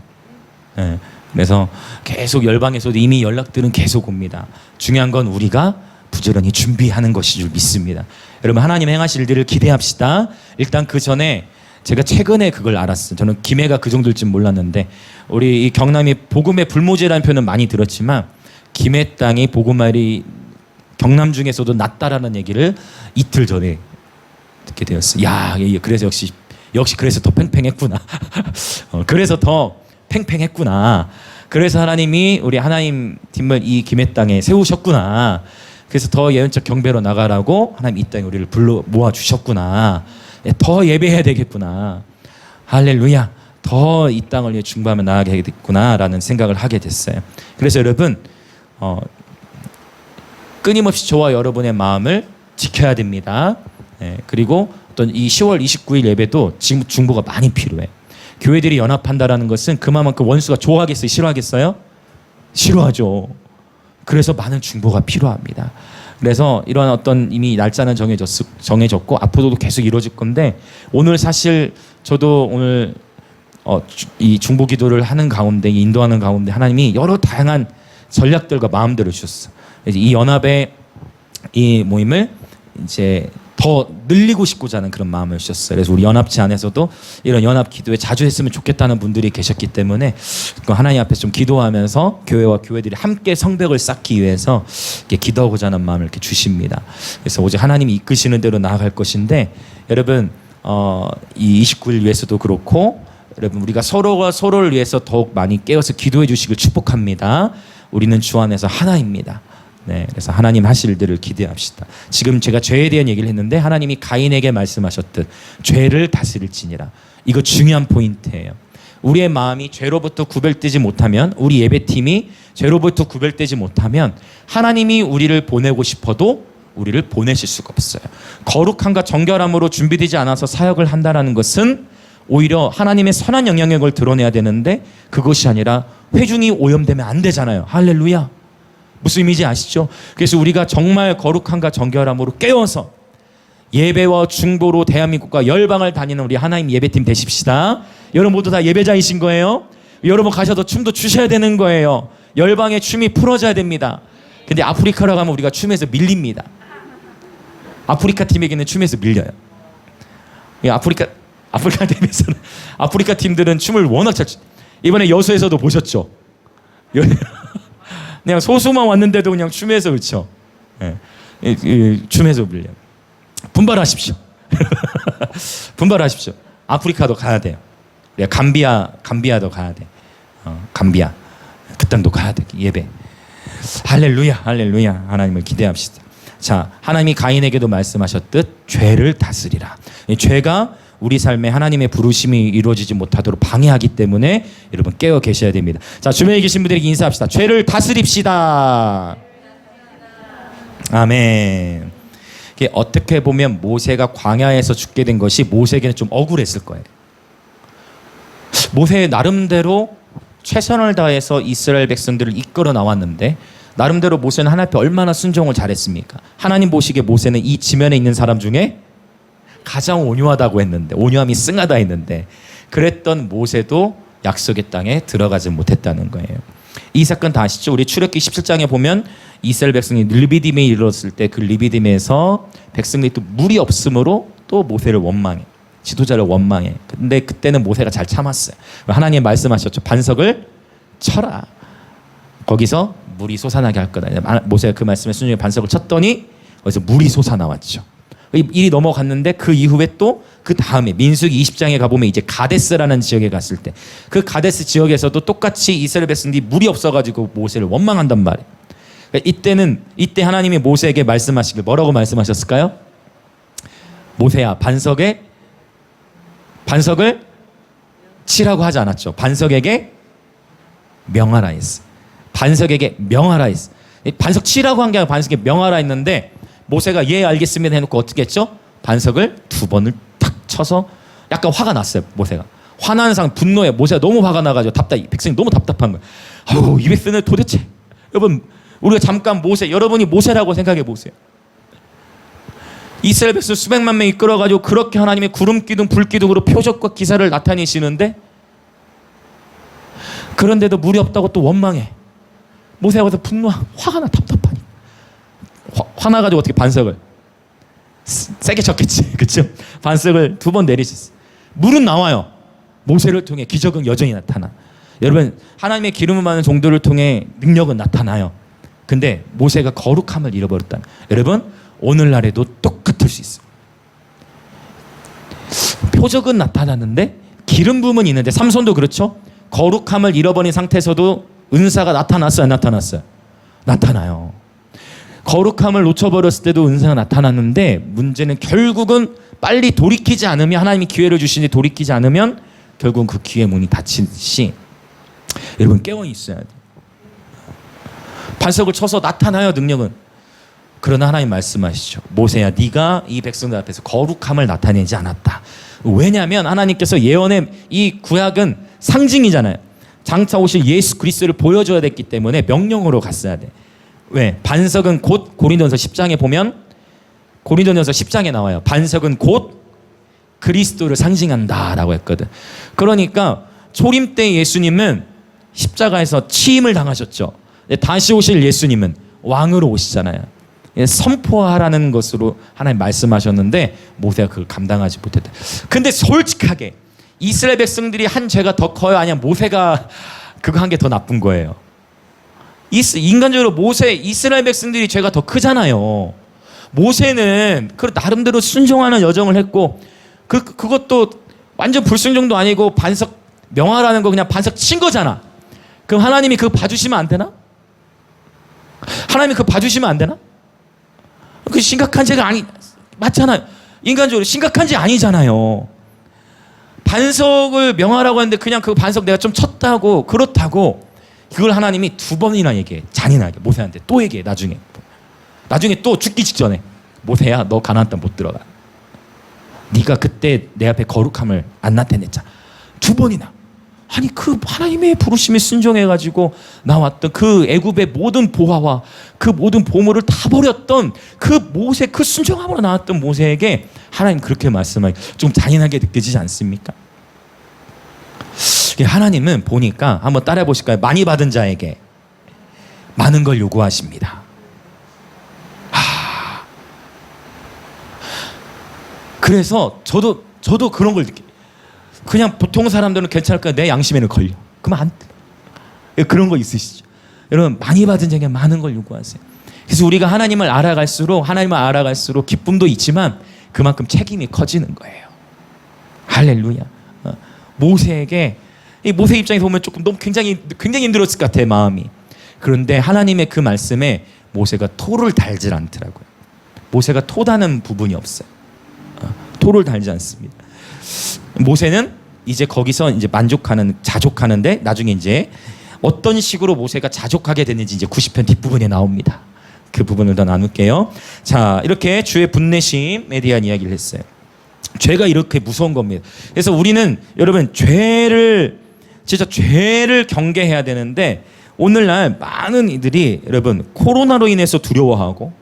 네. 그래서 계속 열방에서도 이미 연락들은 계속 옵니다. 중요한 건 우리가 부지런히 준비하는 것이 줄 믿습니다. 여러분 하나님 행하실 일들을 기대합시다. 일단 그 전에 제가 최근에 그걸 알았어요. 저는 김해가 그 정도일 줄 몰랐는데 우리 이 경남이 복음의 불모지라는 표현은 많이 들었지만 김해 땅이 복음알이 경남 중에서도 낫다라는 얘기를 이틀 전에 듣게 되었어요. 야, 그래서 역시 그래서 더 팽팽했구나. 그래서 더 팽팽했구나. 그래서 하나님이 우리 하나님 팀을 이 김해 땅에 세우셨구나. 그래서 더 예언적 경배로 나가라고 하나님 이 땅에 우리를 불러 모아 주셨구나. 더 예배해야 되겠구나. 할렐루야. 더 이 땅을 위해 중보하며 나아가야겠구나라는 생각을 하게 됐어요. 그래서 여러분 끊임없이 저와 여러분의 마음을 지켜야 됩니다. 그리고 어떤 이 10월 29일 예배도 지금 중보가 많이 필요해. 교회들이 연합한다라는 것은 그만큼 원수가 좋아하겠어요? 싫어하겠어요? 싫어하죠. 그래서 많은 중보가 필요합니다. 그래서 이런 어떤 이미 날짜는 정해졌고 앞으로도 계속 이루어질 건데 오늘 사실 저도 오늘 이 중보 기도를 하는 가운데 인도하는 가운데 하나님이 여러 다양한 전략들과 마음들을 주셨어. 이 연합의 이 모임을 이제 더 늘리고 싶고자 하는 그런 마음을 주셨어요. 그래서 우리 연합체 안에서도 이런 연합 기도에 자주 했으면 좋겠다는 분들이 계셨기 때문에 하나님 앞에서 좀 기도하면서 교회와 교회들이 함께 성벽을 쌓기 위해서 이렇게 기도하고자 하는 마음을 이렇게 주십니다. 그래서 오직 하나님이 이끄시는 대로 나아갈 것인데 여러분 이 29일 위해서도 그렇고 여러분 우리가 서로가 서로를 위해서 더욱 많이 깨어서 기도해 주시길 축복합니다. 우리는 주 안에서 하나입니다. 네, 그래서 하나님 하실 일들을 기대합시다. 지금 제가 죄에 대한 얘기를 했는데 하나님이 가인에게 말씀하셨듯 죄를 다스릴지니라. 이거 중요한 포인트예요. 우리의 마음이 죄로부터 구별되지 못하면, 우리 예배팀이 죄로부터 구별되지 못하면 하나님이 우리를 보내고 싶어도 우리를 보내실 수가 없어요. 거룩함과 정결함으로 준비되지 않아서 사역을 한다는 것은 오히려 하나님의 선한 영향력을 드러내야 되는데 그것이 아니라 회중이 오염되면 안 되잖아요. 할렐루야. 무슨 의미인지 아시죠? 그래서 우리가 정말 거룩함과 정결함으로 깨어서 예배와 중보로 대한민국과 열방을 다니는 우리 하나님 예배팀 되십시다. 여러분 모두 다 예배자이신 거예요. 여러분 가셔서 춤도 추셔야 되는 거예요. 열방의 춤이 풀어져야 됩니다. 근데 아프리카로 가면 우리가 춤에서 밀립니다. 아프리카 팀에게는 춤에서 밀려요. 아프리카 팀에서는, 아프리카 팀들은 춤을 워낙 잘 이번에 여수에서도 보셨죠? 그냥 소수만 왔는데도 그냥 춤에서 그렇죠. 춤에서 밀려. 분발하십시오. 분발하십시오. 아프리카도 가야 돼요. 감비아도 가야 돼. 감비아 그 땅도 가야 돼. 예배. 할렐루야, 할렐루야. 하나님을 기대합시다. 자, 하나님이 가인에게도 말씀하셨듯 죄를 다스리라. 죄가 우리 삶에 하나님의 부르심이 이루어지지 못하도록 방해하기 때문에 여러분 깨어 계셔야 됩니다. 자, 주변에 계신 분들에게 인사합시다. 죄를 다스립시다. 아멘. 이게 어떻게 보면 모세가 광야에서 죽게 된 것이 모세에게는 좀 억울했을 거예요. 모세 나름대로 최선을 다해서 이스라엘 백성들을 이끌어 나왔는데 나름대로 모세는 하나님 앞에 얼마나 순종을 잘했습니까? 하나님 보시기에 모세는 이 지면에 있는 사람 중에 가장 온유하다고 했는데, 온유함이 승하다 했는데, 그랬던 모세도 약속의 땅에 들어가지 못했다는 거예요. 이 사건 다 아시죠? 우리 출애굽기 17장에 보면 이스라엘 백성이 르비딤에 이르렀을 때 그 르비딤에서 백성들이 또 물이 없으므로 또 모세를 원망해. 지도자를 원망해. 근데 그때는 모세가 잘 참았어요. 하나님 말씀하셨죠. 반석을 쳐라. 거기서 물이 솟아나게 할 거다. 모세가 그 말씀에 순종해 반석을 쳤더니 거기서 물이 솟아나왔죠. 일이 넘어갔는데 그 이후에 또 그 다음에 민수기 20장에 가보면 이제 가데스라는 지역에 갔을 때 그 가데스 지역에서도 똑같이 이스라엘 백성들이 물이 없어가지고 모세를 원망한단 말이에요. 이때 하나님이 모세에게 말씀하시길 뭐라고 말씀하셨을까요? 모세야, 반석을 치라고 하지 않았죠. 반석에게 명하라 했어. 반석에게 명하라 했어. 반석 치라고 한 게 아니라 반석에 명하라 했는데 모세가 예 알겠습니다 해놓고 어떻게 했죠? 반석을 2번을 탁 쳐서 약간 화가 났어요. 모세가 화난 상황, 분노해. 모세가 너무 화가 나가지고 백성이 너무 답답한 거예요. 아우, 이 백성은 도대체, 여러분 우리가 잠깐 여러분이 모세라고 생각해 보세요. 이스라엘 백성 수백만 명 이끌어가지고 그렇게 하나님의 구름 기둥 불 기둥으로 표적과 기사를 나타내시는데 그런데도 물이 없다고 또 원망해. 모세가 와서 화가 나, 답답하니. 화나가지고 어떻게 반석을 세게 쳤겠지. 그렇죠? 반석을 2번 내리셨어요. 물은 나와요. 모세를 통해 기적은 여전히 나타나. 여러분 하나님의 기름을 받는 종들을 통해 능력은 나타나요. 근데 모세가 거룩함을 잃어버렸다. 여러분 오늘날에도 똑같을 수 있어요. 표적은 나타나는데 기름 부음은 있는데 삼손도 그렇죠. 거룩함을 잃어버린 상태에서도 은사가 나타났어요, 안 나타났어요? 나타나요. 거룩함을 놓쳐버렸을 때도 은사가 나타났는데 문제는 결국은 빨리 돌이키지 않으면, 하나님이 기회를 주시니 돌이키지 않으면 결국은 그 기회 문이 닫히듯이 여러분 깨어 있어야 돼요. 반석을 쳐서 나타나요, 능력은. 그러나 하나님 말씀하시죠. 모세야, 네가 이 백성들 앞에서 거룩함을 나타내지 않았다. 왜냐하면 하나님께서 예언의 이 구약은 상징이잖아요. 장차 오실 예수 그리스도를 보여줘야 됐기 때문에 명령으로 갔어야 돼. 왜? 반석은 곧 고린도전서 10장에 보면 고린도전서 10장에 나와요. 반석은 곧 그리스도를 상징한다라고 했거든. 그러니까 초림 때 예수님은 십자가에서 치임을 당하셨죠. 다시 오실 예수님은 왕으로 오시잖아요. 선포하라는 것으로 하나님 말씀하셨는데 모세가 그걸 감당하지 못했다. 근데 솔직하게 이스라엘 백성들이 한 죄가 더 커요? 아니면 모세가 그거 한 게 더 나쁜 거예요? 인간적으로 이스라엘 백성들이 죄가 더 크잖아요. 모세는 그 나름대로 순종하는 여정을 했고 그것도 완전 불순종도 아니고 반석 명하라는 거 그냥 반석 친 거잖아. 그럼 하나님이 그거 봐주시면 안 되나? 하나님이 그거 봐주시면 안 되나? 그 심각한 죄가 맞잖아요. 인간적으로 심각한 죄 아니잖아요. 반석을 명하라고 했는데 그냥 그 반석 내가 좀 쳤다고 그렇다고 그걸 하나님이 2번이나 얘기해. 잔인하게 모세한테 또 얘기해. 나중에 또 죽기 직전에 모세야 너 가나안 땅 못 들어가. 네가 그때 내 앞에 거룩함을 안 나타냈잖아. 2번이나. 아니 그 하나님의 부르심에 순종해가지고 나왔던 그 애굽의 모든 보화와 그 모든 보물을 다 버렸던 그 모세, 그 순종함으로 나왔던 모세에게 하나님 그렇게 말씀하기 좀 잔인하게 느껴지지 않습니까? 하나님은 보니까 한번 따라해 보실까요? 많이 받은 자에게 많은 걸 요구하십니다. 그래서 저도 그런 걸 느껴요. 그냥 보통 사람들은 괜찮을까? 내 양심에는 걸려. 그러면 안 돼. 그런 거 있으시죠? 여러분 많이 받은 자에게 많은 걸 요구하세요. 그래서 우리가 하나님을 알아갈수록 기쁨도 있지만 그만큼 책임이 커지는 거예요. 할렐루야. 모세에게 이 모세 입장에서 보면 조금 너무 굉장히 힘들었을 것 같아요, 마음이. 그런데 하나님의 그 말씀에 모세가 토를 달질 않더라고요. 모세가 토다는 부분이 없어요. 토를 달지 않습니다. 모세는 이제 거기서 이제 자족하는데 나중에 이제 어떤 식으로 모세가 자족하게 됐는지 이제 90편 뒷부분에 나옵니다. 그 부분을 더 나눌게요. 자, 이렇게 주의 분내심에 대한 이야기를 했어요. 죄가 이렇게 무서운 겁니다. 그래서 우리는 여러분 죄를 경계해야 되는데 오늘날 많은 이들이 여러분 코로나로 인해서 두려워하고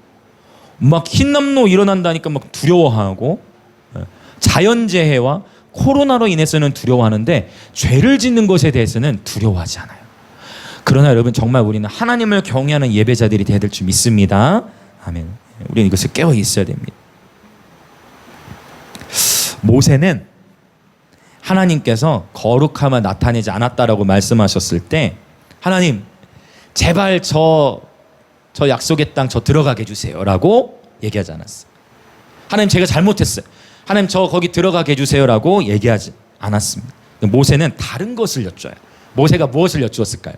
막 흰남노 일어난다니까 막 두려워하고 자연재해와 코로나로 인해서는 두려워하는데 죄를 짓는 것에 대해서는 두려워하지 않아요. 그러나 여러분 정말 우리는 하나님을 경외하는 예배자들이 되어야 될 줄 믿습니다. 아멘. 우리는 이것을 깨어 있어야 됩니다. 모세는 하나님께서 거룩함을 나타내지 않았다라고 말씀하셨을 때 하나님 제발 저 약속의 땅 저 들어가게 해주세요 라고 얘기하지 않았어요. 하나님 제가 잘못했어요. 하나님 저 거기 들어가게 해주세요 라고 얘기하지 않았습니다. 모세는 다른 것을 여쭤요. 모세가 무엇을 여쭈었을까요?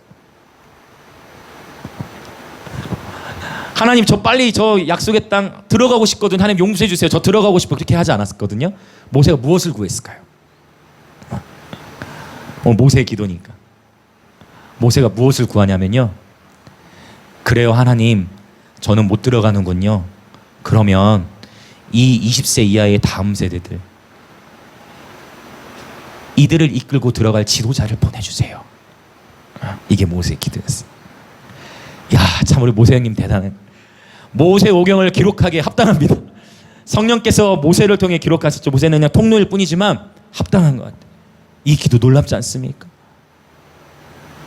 하나님 저 빨리 저 약속의 땅 들어가고 싶거든. 하나님 용서해 주세요. 저 들어가고 싶어. 그렇게 하지 않았거든요. 모세가 무엇을 구했을까요? 모세의 기도니까. 모세가 무엇을 구하냐면요. 그래요 하나님 저는 못 들어가는군요. 그러면 이 20세 이하의 다음 세대들 이들을 이끌고 들어갈 지도자를 보내주세요. 이게 모세의 기도였어요. 야, 참 우리 모세 형님 대단해. 모세 오경을 기록하기에 합당합니다. 성령께서 모세를 통해 기록하셨죠. 모세는 그냥 통로일 뿐이지만 합당한 것 같아요. 이 기도 놀랍지 않습니까?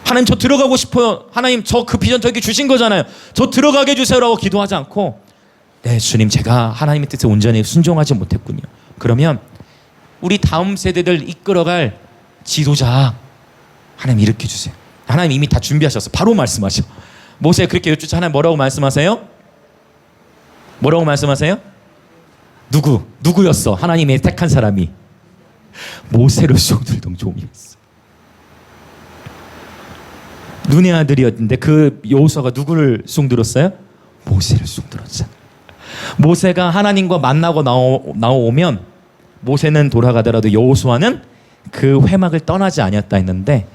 하나님 저 들어가고 싶어요. 하나님 저 그 비전 저에게 주신 거잖아요. 저 들어가게 해주세요라고 기도하지 않고 네 주님 제가 하나님의 뜻에 온전히 순종하지 못했군요. 그러면 우리 다음 세대들 이끌어갈 지도자 하나님 일으켜 주세요. 하나님 이미 다 준비하셔서 바로 말씀하셔. 모세 그렇게 여쭈자. 하나님 뭐라고 말씀하세요? 뭐라고 말씀하세요? 누구였어? 하나님의 택한 사람이 모세를 쑥들던 종이었어. 눈의 아들이었는데 그 여호수아가 누구를 쑥들었어요? 모세를 쑥들었잖아. 모세가 하나님과 만나고 나오면 모세는 돌아가더라도 여호수아는 그 회막을 떠나지 아니었다 했는데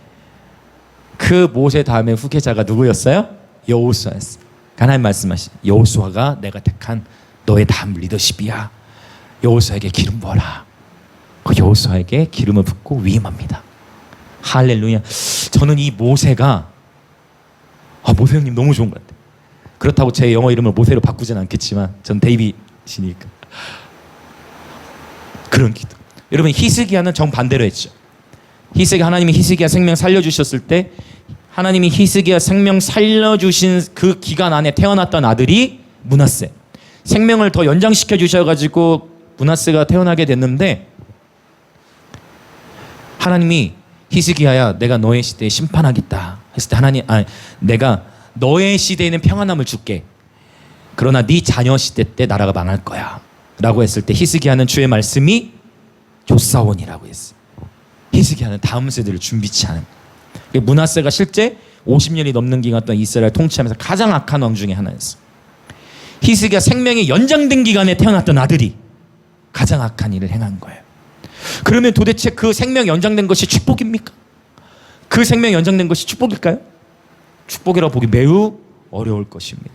그 모세 다음에 후계자가 누구였어요? 여호수아였어요. 하나님 말씀하시 여호수아가 내가 택한 너의 다음 리더십이야. 여호수아에게 기름 부어라. 그 여호수아에게 기름을 붓고 위임합니다. 할렐루야. 저는 이 모세가 모세 형님 너무 좋은 것 같아요. 그렇다고 제 영어 이름을 모세로 바꾸진 않겠지만 전 데이빗이니까 그런 기도. 여러분 히스기야는 정반대로 했죠. 하나님이 히스기야 생명 살려주셨을 때 하나님이 히스기야 생명 살려주신 그 기간 안에 태어났던 아들이 므낫세. 생명을 더 연장시켜 주셔가지고 므낫세가 태어나게 됐는데 하나님이 히스기야야 내가 너의 시대에 심판하겠다 했을 때 내가 너의 시대에는 평안함을 줄게. 그러나 네 자녀 시대 때 나라가 망할 거야 라고 했을 때 히스기야는 주의 말씀이 좋사오니라고 했어요. 히스기야는 다음 세대를 준비치 않은. 므낫세가 실제 50년이 넘는 기간 동안 이스라엘 통치하면서 가장 악한 왕 중에 하나였어. 히스기야 생명이 연장된 기간에 태어났던 아들이 가장 악한 일을 행한 거예요. 그러면 도대체 그 생명 연장된 것이 축복입니까? 그 생명 연장된 것이 축복일까요? 축복이라고 보기 매우 어려울 것입니다.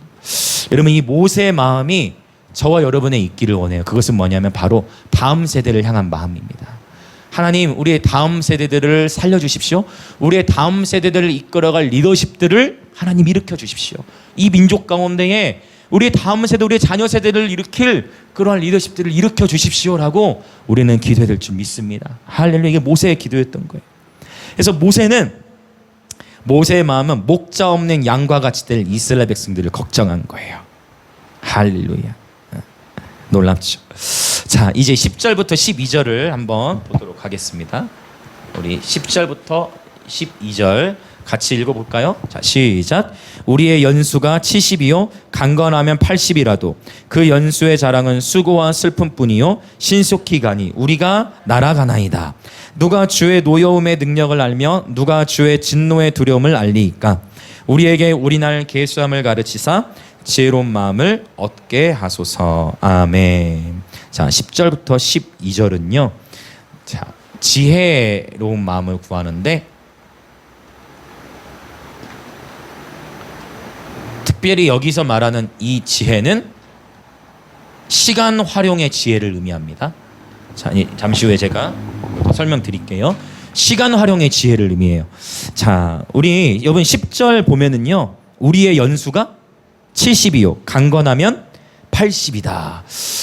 여러분, 이 모세의 마음이 저와 여러분에 있기를 원해요. 그것은 뭐냐면 바로 다음 세대를 향한 마음입니다. 하나님, 우리의 다음 세대들을 살려주십시오. 우리의 다음 세대들을 이끌어갈 리더십들을 하나님 일으켜 주십시오. 이 민족 가운데에 우리의 다음 세대, 우리의 자녀 세대를 일으킬 그러한 리더십들을 일으켜 주십시오라고 우리는 기도해야 될 줄 믿습니다. 할렐루야. 이게 모세의 기도였던 거예요. 그래서 모세의 마음은 목자 없는 양과 같이 될 이스라엘 백성들을 걱정한 거예요. 할렐루야. 놀랍죠. 자, 이제 10절부터 12절을 한번 보도록 하겠습니다. 우리 10절부터 12절 같이 읽어볼까요? 자, 시작. 우리의 연수가 70이요 강건하면 80이라도 그 연수의 자랑은 수고와 슬픔뿐이요 신속히 가니 우리가 날아가나이다. 누가 주의 노여움의 능력을 알며 누가 주의 진노의 두려움을 알리이까. 우리에게 우리날 계수함을 가르치사 지혜로운 마음을 얻게 하소서. 아멘. 자, 10절부터 12절은요. 자, 지혜로운 마음을 구하는데 특별히 여기서 말하는 이 지혜는 시간 활용의 지혜를 의미합니다. 자, 잠시 후에 제가 설명드릴게요. 시간 활용의 지혜를 의미해요. 자, 우리 여러분 10절 보면은요. 우리의 연수가 70이요 강건하면 80이다.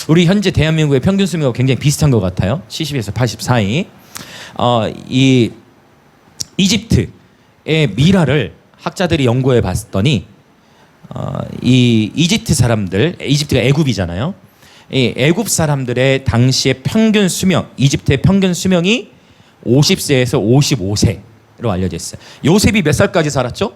우리 현재 대한민국의 평균 수명과 굉장히 비슷한 것 같아요. 70에서 80 사이. 이 이집트의 미라를 학자들이 연구해 봤더니 이 이집트 사람들, 이집트가 애굽이잖아요. 이 애굽 사람들의 당시의 평균 수명, 이집트의 평균 수명이 50세에서 55세로 알려져 있어요. 요셉이 몇 살까지 살았죠?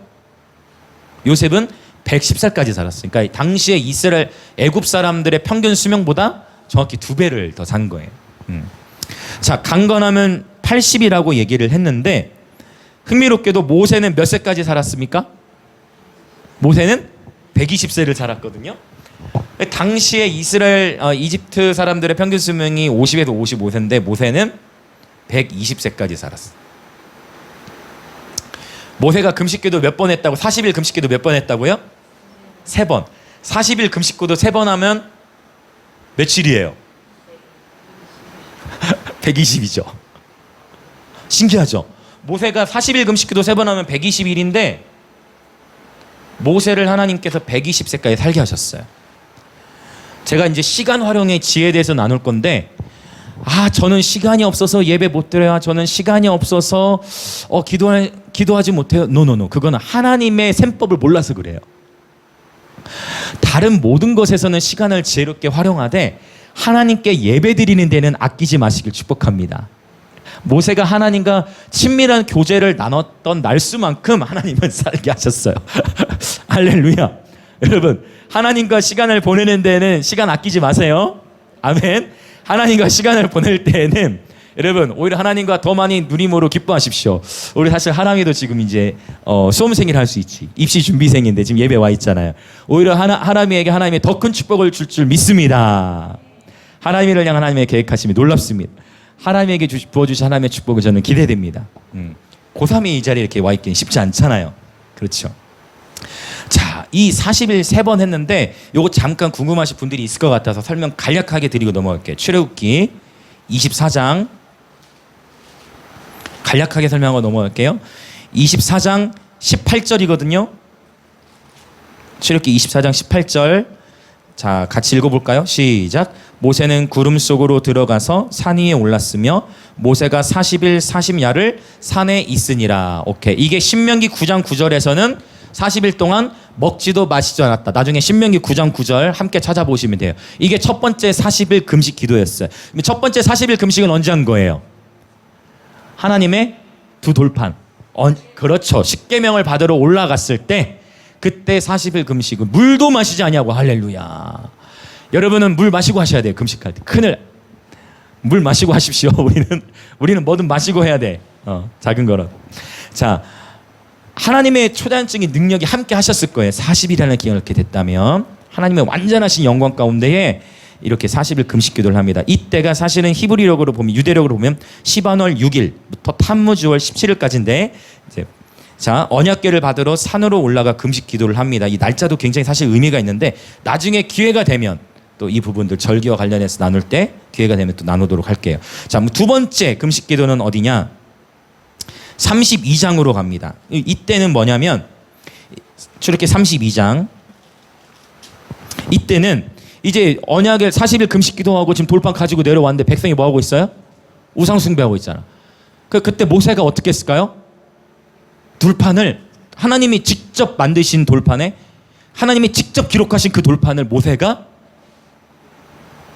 요셉은 110살까지 살았어요. 그러니까 당시에 이스라엘 애굽 사람들의 평균 수명보다 정확히 2배를 더 산 거예요. 자, 강건하면 80이라고 얘기를 했는데 흥미롭게도 모세는 몇 세까지 살았습니까? 모세는 120세를 살았거든요. 당시에 이스라엘 이집트 사람들의 평균 수명이 50에서 55세인데 모세는 120세까지 살았어요. 모세가 금식기도 몇 번 했다고? 40일 금식기도 몇 번 했다고요? 3번. 40일 금식기도 3번 하면 며칠이에요? 120이죠. 신기하죠? 모세가 40일 금식기도 3번 하면 120일인데 모세를 하나님께서 120세까지 살게 하셨어요. 제가 이제 시간 활용의 지혜에 대해서 나눌 건데 저는 시간이 없어서 예배 못 드려요. 저는 시간이 없어서 기도하지 못해요. 노. 그거는 하나님의 셈법을 몰라서 그래요. 다른 모든 것에서는 시간을 지혜롭게 활용하되 하나님께 예배 드리는 데는 아끼지 마시길 축복합니다. 모세가 하나님과 친밀한 교제를 나눴던 날수만큼 하나님은 살게 하셨어요. 할렐루야. 여러분, 하나님과 시간을 보내는 데는 시간 아끼지 마세요. 아멘. 하나님과 시간을 보낼 때에는 여러분 오히려 하나님과 더 많이 누림으로 기뻐하십시오. 우리 사실 하람이도 지금 이제 수험생이라 할 수 있지. 입시 준비생인데 지금 예배 와 있잖아요. 오히려 하람이에게 하나님의 더 큰 축복을 줄 믿습니다. 하나님을 향한 하나님의 계획하심이 놀랍습니다. 하나님에게 부어주신 하나님의 축복을 저는 기대됩니다. 고3이 이 자리에 이렇게 와 있기는 쉽지 않잖아요. 그렇죠. 자, 이 40일 3번 했는데 요거 잠깐 궁금하신 분들이 있을 것 같아서 설명 간략하게 드리고 넘어갈게요. 출애굽기 24장 간략하게 설명하고 넘어갈게요. 24장 18절이거든요. 출애굽기 24장 18절. 자, 같이 읽어볼까요? 시작. 모세는 구름 속으로 들어가서 산 위에 올랐으며 모세가 40일 40야를 산에 있으니라. 오케이. 이게 신명기 9장 9절에서는 40일 동안 먹지도 마시지 않았다. 나중에 신명기 9장 9절 함께 찾아보시면 돼요. 이게 첫 번째 40일 금식 기도였어요. 첫 번째 40일 금식은 언제 한 거예요? 하나님의 두 돌판. 그렇죠. 십계명을 받으러 올라갔을 때 그때 40일 금식은 물도 마시지 않냐고. 할렐루야. 여러분은 물 마시고 하셔야 돼요. 금식할 때. 큰일. 물 마시고 하십시오. 우리는 뭐든 마시고 해야 돼. 작은 거라도. 자, 하나님의 초자연적인 능력이 함께 하셨을 거예요. 40일이라는 기간을 이렇게 됐다면 하나님의 완전하신 영광 가운데에 이렇게 40일 금식 기도를 합니다. 이때가 사실은 히브리력으로 보면, 유대력으로 보면 시반월 6일부터 타무즈월 17일까지인데 이제 자, 언약궤를 받으러 산으로 올라가 금식 기도를 합니다. 이 날짜도 굉장히 사실 의미가 있는데 나중에 기회가 되면 또 이 부분들 절기와 관련해서 나눌 때 기회가 되면 또 나누도록 할게요. 자, 두 번째 금식 기도는 어디냐? 32장으로 갑니다. 이때는 뭐냐면 출애굽기 32장. 이때는 이제 언약을 40일 금식 기도하고 지금 돌판 가지고 내려왔는데 백성이 뭐 하고 있어요? 우상 숭배하고 있잖아. 그때 모세가 어떻게 했을까요? 돌판을 하나님이 직접 만드신 돌판에 하나님이 직접 기록하신 그 돌판을 모세가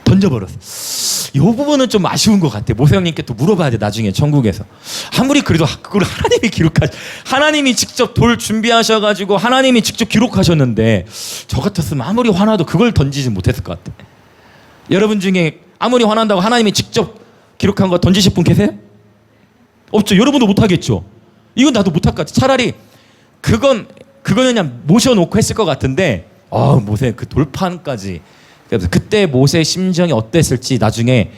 던져버렸어. 이 부분은 좀 아쉬운 것 같아. 모세 형님께 또 물어봐야 돼. 나중에 천국에서. 아무리 그래도 그걸 하나님이 하나님이 직접 돌 준비하셔가지고 하나님이 직접 기록하셨는데 저 같았으면 아무리 화나도 그걸 던지지 못했을 것 같아. 여러분 중에 아무리 화난다고 하나님이 직접 기록한 거 던지실 분 계세요? 없죠. 여러분도 못하겠죠. 이건 나도 못할 것 같아. 차라리 그거는 그냥 모셔놓고 했을 것 같은데 모세 그 돌판까지. 그래서 그때 모세의 심정이 어땠을지 나중에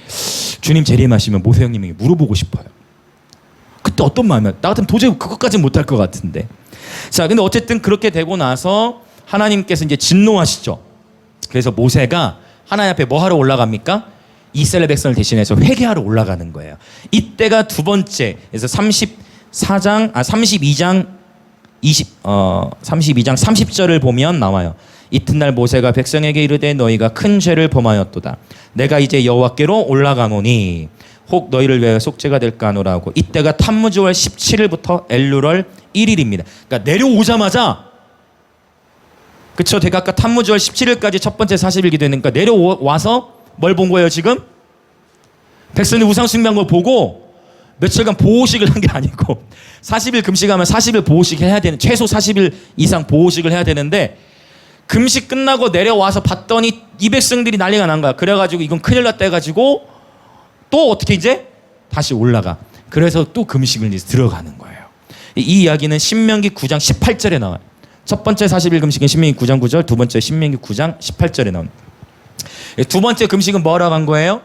주님 재림하시면 모세 형님에게 물어보고 싶어요. 그때 어떤 마음이야? 나 같으면 도저히 그것까지는 못할 것 같은데. 자, 근데 어쨌든 그렇게 되고 나서 하나님께서 이제 진노하시죠. 그래서 모세가 하나님 앞에 뭐 하러 올라갑니까? 이스라엘 백성을 대신해서 회개하러 올라가는 거예요. 이때가 두 번째. 그래서 32장 30절을 보면 나와요. 이튿날 모세가 백성에게 이르되 너희가 큰 죄를 범하였도다. 내가 이제 여호와께로 올라가노니 혹 너희를 위하여 속죄가 될까 하노라 하고 이때가 타무즈월 17일부터 엘루월 1일입니다. 그러니까 내려오자마자 그쵸? 제가 아까 타무즈월 17일까지 첫 번째 40일 기도했으니까 내려와서 뭘 본 거예요 지금? 백성이 우상 숭배한 걸 보고 며칠간 보호식을 한 게 아니고 40일 금식하면 40일 보호식 해야 되는 최소 40일 이상 보호식을 해야 되는데 금식 끝나고 내려와서 봤더니 이 백성들이 난리가 난 거야. 그래가지고 이건 큰일 났다 해가지고 또 어떻게 이제 다시 올라가. 그래서 또 금식을 이제 들어가는 거예요. 이 이야기는 신명기 9장 18절에 나와요. 첫 번째 40일 금식은 신명기 9장 9절, 두 번째 신명기 9장 18절에 나옵니다. 두 번째 금식은 뭐 하러 간 거예요?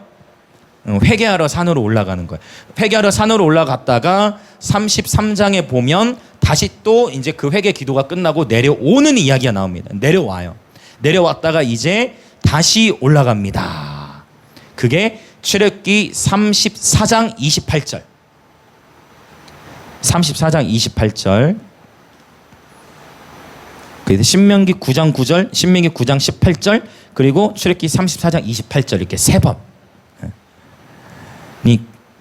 회개하러 산으로 올라가는 거예요. 회개하러 산으로 올라갔다가 33장에 보면 다시 또 이제 그 회개 기도가 끝나고 내려오는 이야기가 나옵니다. 내려와요. 내려왔다가 이제 다시 올라갑니다. 그게 출애굽기 34장 28절. 34장 28절. 그래서 신명기 9장 9절, 신명기 9장 18절, 그리고 출애굽기 34장 28절 이렇게 세 번이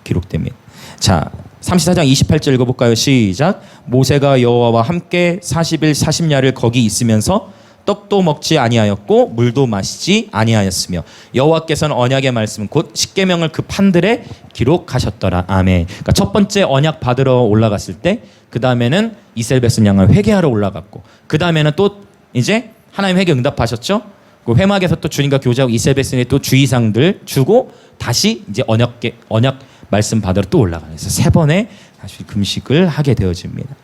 기록됩니다. 자, 34장 28절 읽어볼까요? 시작. 모세가 여호와와 함께 40일 40야를 거기 있으면서 떡도 먹지 아니하였고 물도 마시지 아니하였으며 여호와께서는 언약의 말씀 곧 십계명을 그 판들에 기록하셨더라. 아멘. 그러니까 첫 번째 언약 받으러 올라갔을 때 그 다음에는 이스라엘 백성 양을 회개하러 올라갔고 그 다음에는 또 이제 하나님 회개 응답하셨죠. 그 회막에서 또 주님과 교제하고 이스라엘 백성에 또 주의사항들 주고 다시 이제 언약 말씀 받으러 또 올라가요. 그래서 세 번의 다시 금식을 하게 되어집니다.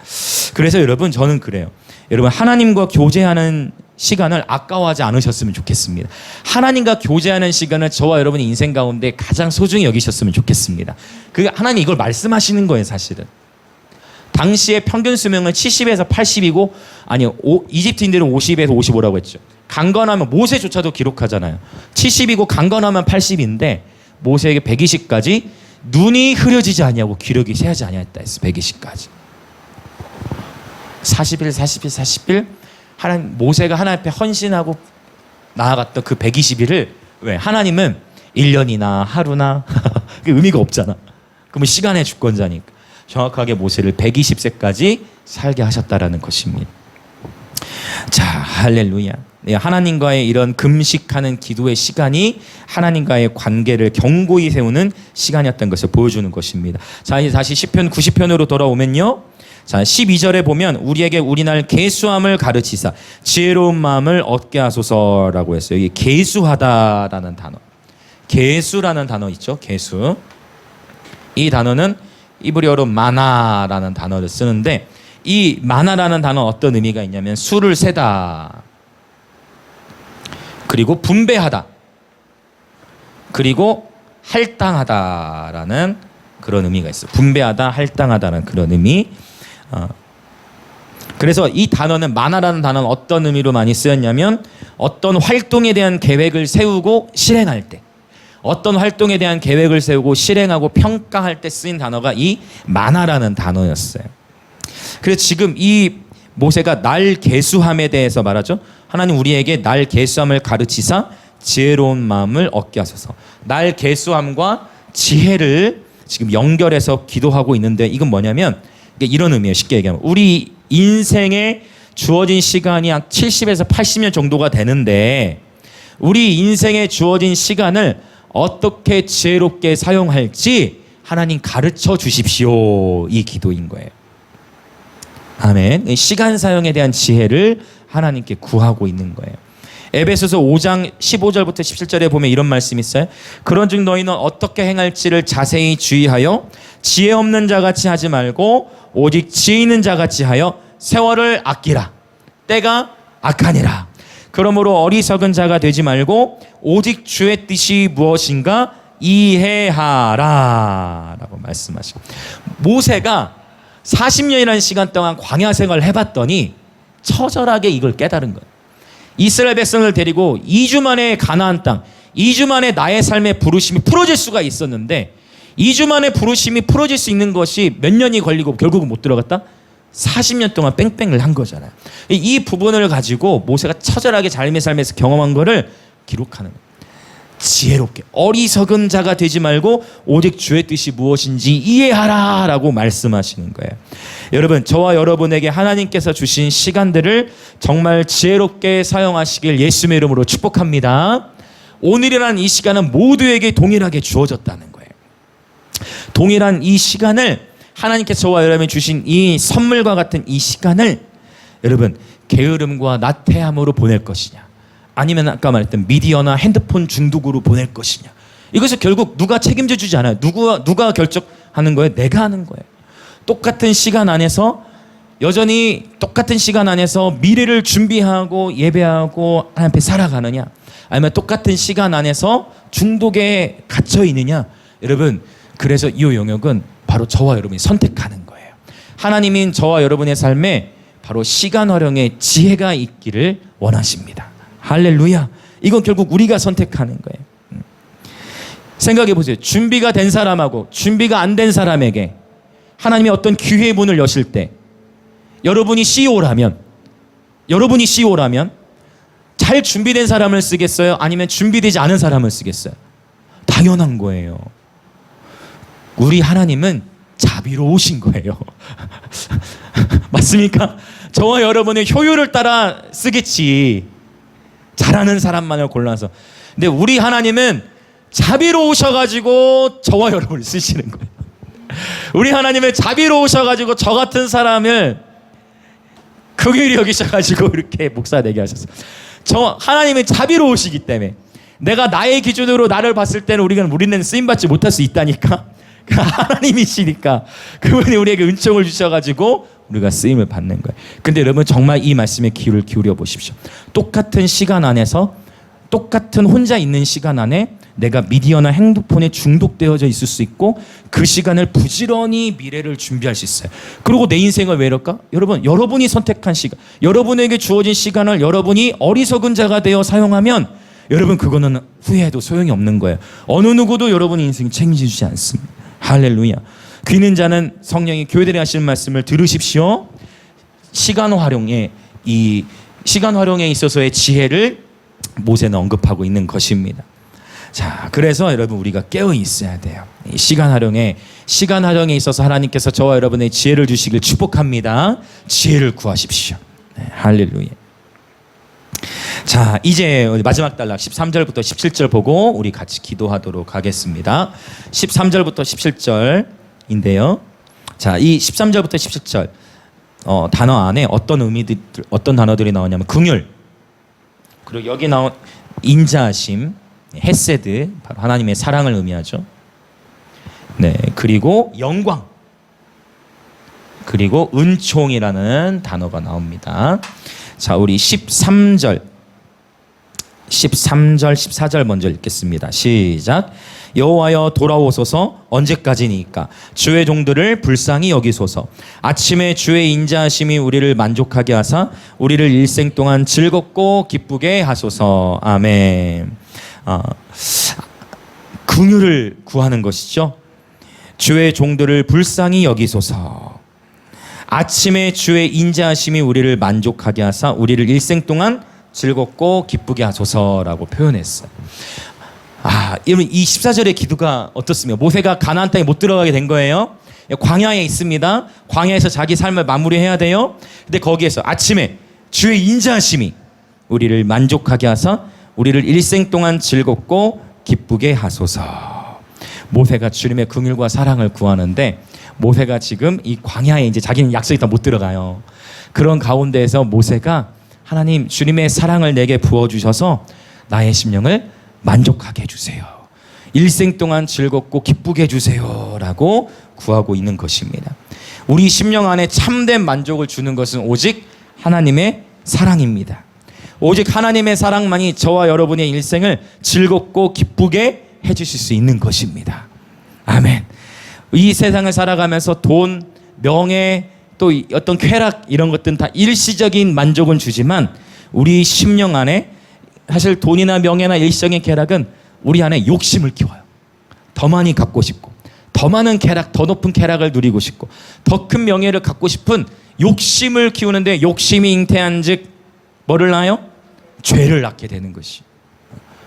그래서 여러분 저는 그래요. 여러분 하나님과 교제하는 시간을 아까워하지 않으셨으면 좋겠습니다. 하나님과 교제하는 시간을 저와 여러분의 인생 가운데 가장 소중히 여기셨으면 좋겠습니다. 그 하나님 이걸 말씀하시는 거예요, 사실은. 당시의 평균 수명은 70에서 80이고 아니요. 이집트인들은 50에서 55라고 했죠. 강건하면 모세조차도 기록하잖아요. 70이고 강건하면 80인데 모세에게 120까지 눈이 흐려지지 아니하고 기력이 새하지 아니했다 했어. 120까지. 40일 40일 하나님 모세가 하나님 앞에 헌신하고 나아갔던 그 120일을 왜 하나님은 1년이나 하루나 그 의미가 없잖아. 그러면 시간의 주권자니까 정확하게 모세를 120세까지 살게 하셨다라는 것입니다. 자, 할렐루야. 네, 하나님과의 이런 금식하는 기도의 시간이 하나님과의 관계를 견고히 세우는 시간이었던 것을 보여주는 것입니다. 자, 이제 다시 시편 90편으로 돌아오면요. 자, 12절에 보면 우리에게 우리날 계수함을 가르치사 지혜로운 마음을 얻게 하소서라고 했어요. 여기 계수하다라는 단어. 계수라는 단어 있죠. 계수. 이 단어는 이브리어로 마나라는 단어를 쓰는데 이 마나라는 단어 어떤 의미가 있냐면 수를 세다, 그리고 분배하다, 그리고 할당하다라는 그런 의미가 있어요. 분배하다, 할당하다는 그런 의미. 그래서 이 단어는 마나라는 단어는 어떤 의미로 많이 쓰였냐면 어떤 활동에 대한 계획을 세우고 실행할 때, 어떤 활동에 대한 계획을 세우고 실행하고 평가할 때 쓰인 단어가 이 마나라는 단어였어요. 그래서 지금 이 모세가 날 계수함에 대해서 말하죠. 하나님 우리에게 날 계수함을 가르치사 지혜로운 마음을 얻게 하소서. 날 계수함과 지혜를 지금 연결해서 기도하고 있는데 이건 뭐냐면 이런 의미예요. 쉽게 얘기하면 우리 인생에 주어진 시간이 한 70에서 80년 정도가 되는데 우리 인생에 주어진 시간을 어떻게 지혜롭게 사용할지 하나님 가르쳐 주십시오. 이 기도인 거예요. 아멘. 시간 사용에 대한 지혜를 하나님께 구하고 있는 거예요. 에베소서 5장 15절부터 17절에 보면 이런 말씀이 있어요. 그런즉 너희는 어떻게 행할지를 자세히 주의하여 지혜 없는 자같이 하지 말고 오직 지혜 있는 자같이 하여 세월을 아끼라. 때가 악하니라. 그러므로 어리석은 자가 되지 말고 오직 주의 뜻이 무엇인가 이해하라 라고 말씀하시고, 모세가 40년이라는 시간 동안 광야 생활을 해봤더니 처절하게 이걸 깨달은 거예요. 이스라엘 백성을 데리고 2주 만에 가나안 땅, 2주 만에 나의 삶의 부르심이 풀어질 수가 있었는데 2주 만에 부르심이 풀어질 수 있는 것이 몇 년이 걸리고 결국은 못 들어갔다? 40년 동안 뺑뺑을 한 거잖아요. 이 부분을 가지고 모세가 처절하게 삶의 삶에서 경험한 거를 기록하는 거예요. 지혜롭게 어리석은 자가 되지 말고 오직 주의 뜻이 무엇인지 이해하라 라고 말씀하시는 거예요. 여러분, 저와 여러분에게 하나님께서 주신 시간들을 정말 지혜롭게 사용하시길 예수님의 이름으로 축복합니다. 오늘이라는 이 시간은 모두에게 동일하게 주어졌다는 거예요. 동일한 이 시간을 하나님께서 저와 여러분이 주신 이 선물과 같은 이 시간을 여러분 게으름과 나태함으로 보낼 것이냐, 아니면 아까 말했던 미디어나 핸드폰 중독으로 보낼 것이냐, 이것을 결국 누가 책임져 주지 않아요. 누가 결정하는 거예요? 내가 하는 거예요. 똑같은 시간 안에서 여전히 똑같은 시간 안에서 미래를 준비하고 예배하고 하나님 앞에 살아가느냐, 아니면 똑같은 시간 안에서 중독에 갇혀 있느냐. 여러분, 그래서 이 영역은 바로 저와 여러분이 선택하는 거예요. 하나님인 저와 여러분의 삶에 바로 시간 활용의 지혜가 있기를 원하십니다. 할렐루야. 이건 결국 우리가 선택하는 거예요. 생각해 보세요. 준비가 된 사람하고 준비가 안 된 사람에게 하나님이 어떤 기회의 문을 여실 때 여러분이 CEO라면 잘 준비된 사람을 쓰겠어요? 아니면 준비되지 않은 사람을 쓰겠어요? 당연한 거예요. 우리 하나님은 자비로우신 거예요. 맞습니까? 저와 여러분의 효율을 따라 쓰겠지. 잘하는 사람만을 골라서. 근데 우리 하나님은 자비로우셔가지고 저와 여러분을 쓰시는 거예요. 우리 하나님은 자비로우셔가지고 저 같은 사람을 긍휼히 여기셔가지고 이렇게 목사 되게 하셨어요. 저 하나님은 자비로우시기 때문에 내가 나의 기준으로 나를 봤을 때는 우리는 쓰임받지 못할 수 있다니까. 하나님이시니까 그분이 우리에게 은총을 주셔가지고 우리가 쓰임을 받는 거예요. 근데 여러분 정말 이 말씀에 귀를 기울여 보십시오. 똑같은 시간 안에서 똑같은 혼자 있는 시간 안에 내가 미디어나 핸드폰에 중독되어져 있을 수 있고 그 시간을 부지런히 미래를 준비할 수 있어요. 그리고 내 인생을 왜 이럴까? 여러분이 선택한 시간, 여러분에게 주어진 시간을 여러분이 어리석은 자가 되어 사용하면 여러분 그거는 후회해도 소용이 없는 거예요. 어느 누구도 여러분의 인생 책임지지 않습니다. 할렐루야. 귀 있는 자는 성령이 교회들이 하시는 말씀을 들으십시오. 시간 활용에 있어서의 지혜를 모세는 언급하고 있는 것입니다. 자, 그래서 여러분 우리가 깨어 있어야 돼요. 이 시간 활용에 있어서 하나님께서 저와 여러분의 지혜를 주시길 축복합니다. 지혜를 구하십시오. 네, 할렐루야. 자, 이제 마지막 단락 13절부터 17절 보고 우리 같이 기도하도록 하겠습니다. 13절부터 17절인데요. 자, 이 13절부터 17절 단어 안에 어떤 단어들이 나오냐면 긍휼, 그리고 여기 나온 인자하심, 헤세드, 바로 하나님의 사랑을 의미하죠. 네, 그리고 영광, 그리고 은총이라는 단어가 나옵니다. 자, 우리 13절, 14절 먼저 읽겠습니다. 시작. 여호와여 돌아오소서. 언제까지니까 주의 종들을 불쌍히 여기소서. 아침에 주의 인자하심이 우리를 만족하게 하사 우리를 일생 동안 즐겁고 기쁘게 하소서. 아멘. 긍휼을 구하는 것이죠. 주의 종들을 불쌍히 여기소서. 아침에 주의 인자하심이 우리를 만족하게 하사 우리를 일생 동안 즐겁고 기쁘게 하소서라고 표현했어요. 여러분 이 14절의 기도가 어떻습니까? 모세가 가나안 땅에 못 들어가게 된 거예요. 광야에 있습니다. 광야에서 자기 삶을 마무리해야 돼요. 근데 거기에서 아침에 주의 인자하심이 우리를 만족하게 하사 우리를 일생 동안 즐겁고 기쁘게 하소서. 모세가 주님의 긍휼과 사랑을 구하는데 모세가 지금 이 광야에 이제 자기는 약속이 다 못 들어가요. 그런 가운데에서 모세가 하나님 주님의 사랑을 내게 부어주셔서 나의 심령을 만족하게 해주세요. 일생 동안 즐겁고 기쁘게 해주세요 라고 구하고 있는 것입니다. 우리 심령 안에 참된 만족을 주는 것은 오직 하나님의 사랑입니다. 오직 하나님의 사랑만이 저와 여러분의 일생을 즐겁고 기쁘게 해주실 수 있는 것입니다. 아멘. 이 세상을 살아가면서 돈, 명예, 또 어떤 쾌락 이런 것들은 다 일시적인 만족은 주지만 우리 심령 안에 사실 돈이나 명예나 일시적인 쾌락은 우리 안에 욕심을 키워요. 더 많이 갖고 싶고 더 많은 쾌락, 더 높은 쾌락을 누리고 싶고 더 큰 명예를 갖고 싶은 욕심을 키우는데 욕심이 잉태한 즉 뭐를 낳아요? 죄를 낳게 되는 것이.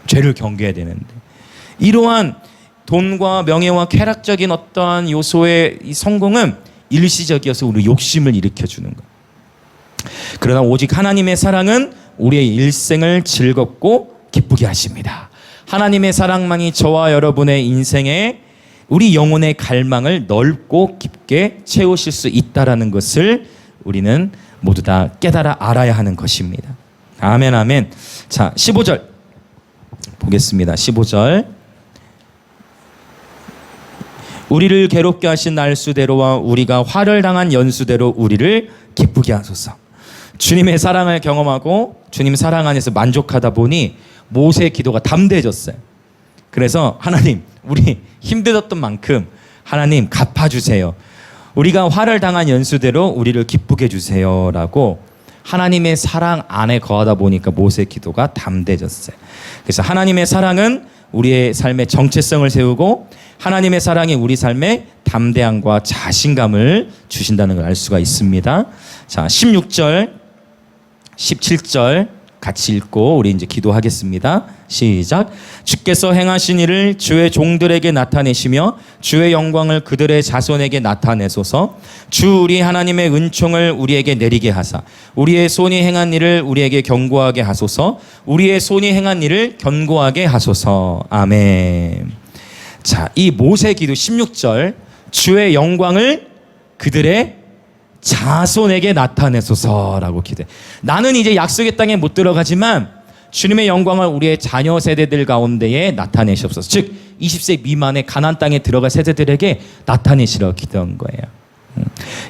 죄를 경계해야 되는데 이러한 돈과 명예와 쾌락적인 어떠한 요소의 이 성공은 일시적이어서 우리 욕심을 일으켜주는 것. 그러나 오직 하나님의 사랑은 우리의 일생을 즐겁고 기쁘게 하십니다. 하나님의 사랑만이 저와 여러분의 인생에 우리 영혼의 갈망을 넓고 깊게 채우실 수 있다는 것을 우리는 모두 다 깨달아 알아야 하는 것입니다. 아멘, 아멘. 자, 15절 보겠습니다. 15절. 우리를 괴롭게 하신 날수대로와 우리가 화를 당한 연수대로 우리를 기쁘게 하소서. 주님의 사랑을 경험하고 주님 사랑 안에서 만족하다 보니 모세의 기도가 담대해졌어요. 그래서 하나님 우리 힘들었던 만큼 하나님 갚아주세요. 우리가 화를 당한 연수대로 우리를 기쁘게 해주세요 라고 하나님의 사랑 안에 거하다 보니까 모세의 기도가 담대해졌어요. 그래서 하나님의 사랑은 우리의 삶의 정체성을 세우고 하나님의 사랑이 우리 삶에 담대함과 자신감을 주신다는 걸 알 수가 있습니다. 자, 16절, 17절 같이 읽고 우리 이제 기도하겠습니다. 시작. 주께서 행하신 일을 주의 종들에게 나타내시며 주의 영광을 그들의 자손에게 나타내소서. 주 우리 하나님의 은총을 우리에게 내리게 하사 우리의 손이 행한 일을 우리에게 견고하게 하소서. 우리의 손이 행한 일을 견고하게 하소서. 아멘. 자, 이 모세 기도 16절 주의 영광을 그들의 자손에게 나타내소서라고 기도해. 나는 이제 약속의 땅에 못 들어가지만 주님의 영광을 우리의 자녀 세대들 가운데에 나타내시옵소서. 즉 20세 미만의 가나안 땅에 들어갈 세대들에게 나타내시라고 기도한 거예요.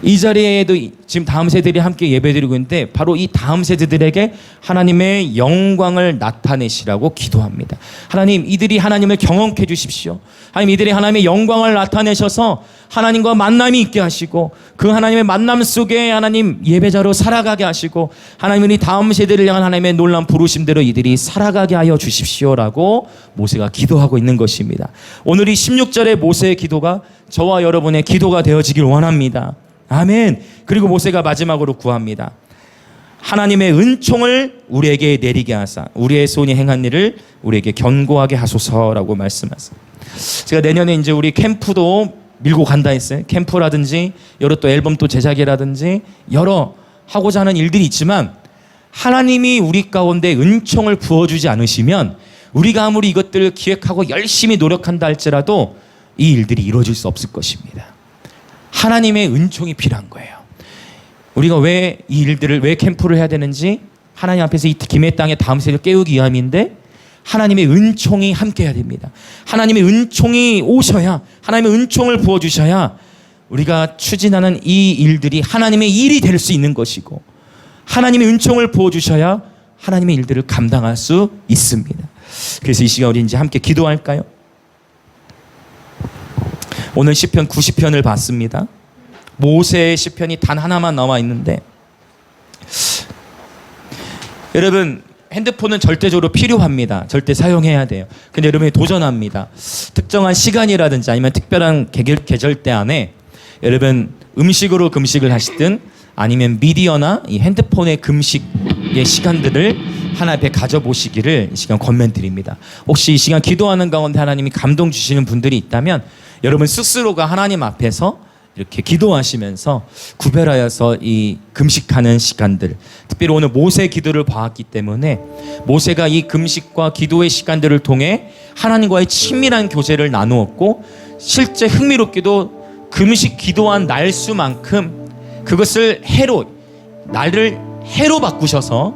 이 자리에도 지금 다음 세대들이 함께 예배드리고 있는데 바로 이 다음 세대들에게 하나님의 영광을 나타내시라고 기도합니다. 하나님 이들이 하나님을 경험케 해주십시오. 하나님 이들이 하나님의 영광을 나타내셔서 하나님과 만남이 있게 하시고 그 하나님의 만남 속에 하나님 예배자로 살아가게 하시고 하나님 우리 다음 세대를 향한 하나님의 놀라운 부르심대로 이들이 살아가게 하여 주십시오라고 모세가 기도하고 있는 것입니다. 오늘 이 16절의 모세의 기도가 저와 여러분의 기도가 되어지길 원합니다. 아멘. 그리고 모세가 마지막으로 구합니다. 하나님의 은총을 우리에게 내리게 하사 우리의 손이 행한 일을 우리에게 견고하게 하소서라고 말씀하세요. 제가 내년에 이제 우리 캠프도 밀고 간다 했어요. 캠프라든지 여러 또 앨범 또 제작이라든지 여러 하고자 하는 일들이 있지만 하나님이 우리 가운데 은총을 부어주지 않으시면 우리가 아무리 이것들을 기획하고 열심히 노력한다 할지라도 이 일들이 이루어질 수 없을 것입니다. 하나님의 은총이 필요한 거예요. 우리가 왜 이 일들을 왜 캠프를 해야 되는지 하나님 앞에서 이 김해 땅의 다음 세대를 깨우기 위함인데 하나님의 은총이 함께 해야 됩니다. 하나님의 은총이 오셔야 하나님의 은총을 부어주셔야 우리가 추진하는 이 일들이 하나님의 일이 될 수 있는 것이고 하나님의 은총을 부어주셔야 하나님의 일들을 감당할 수 있습니다. 그래서 이 시간 우리 이제 함께 기도할까요? 오늘 시편 90편을 봤습니다. 모세의 시편이 단 하나만 나와 있는데, 여러분 핸드폰은 절대적으로 필요합니다. 절대 사용해야 돼요. 근데 여러분이 도전합니다. 특정한 시간이라든지 아니면 특별한 계절대 안에 여러분 음식으로 금식을 하시든 아니면 미디어나 이 핸드폰의 금식의 시간들을 하나 앞에 가져보시기를 이 시간 권면드립니다. 혹시 이 시간 기도하는 가운데 하나님이 감동 주시는 분들이 있다면 여러분 스스로가 하나님 앞에서 이렇게 기도하시면서 구별하여서 이 금식하는 시간들, 특별히 오늘 모세 기도를 봐왔기 때문에 모세가 이 금식과 기도의 시간들을 통해 하나님과의 친밀한 교제를 나누었고, 실제 흥미롭게도 금식 기도한 날수만큼 그것을 날을 해로 바꾸셔서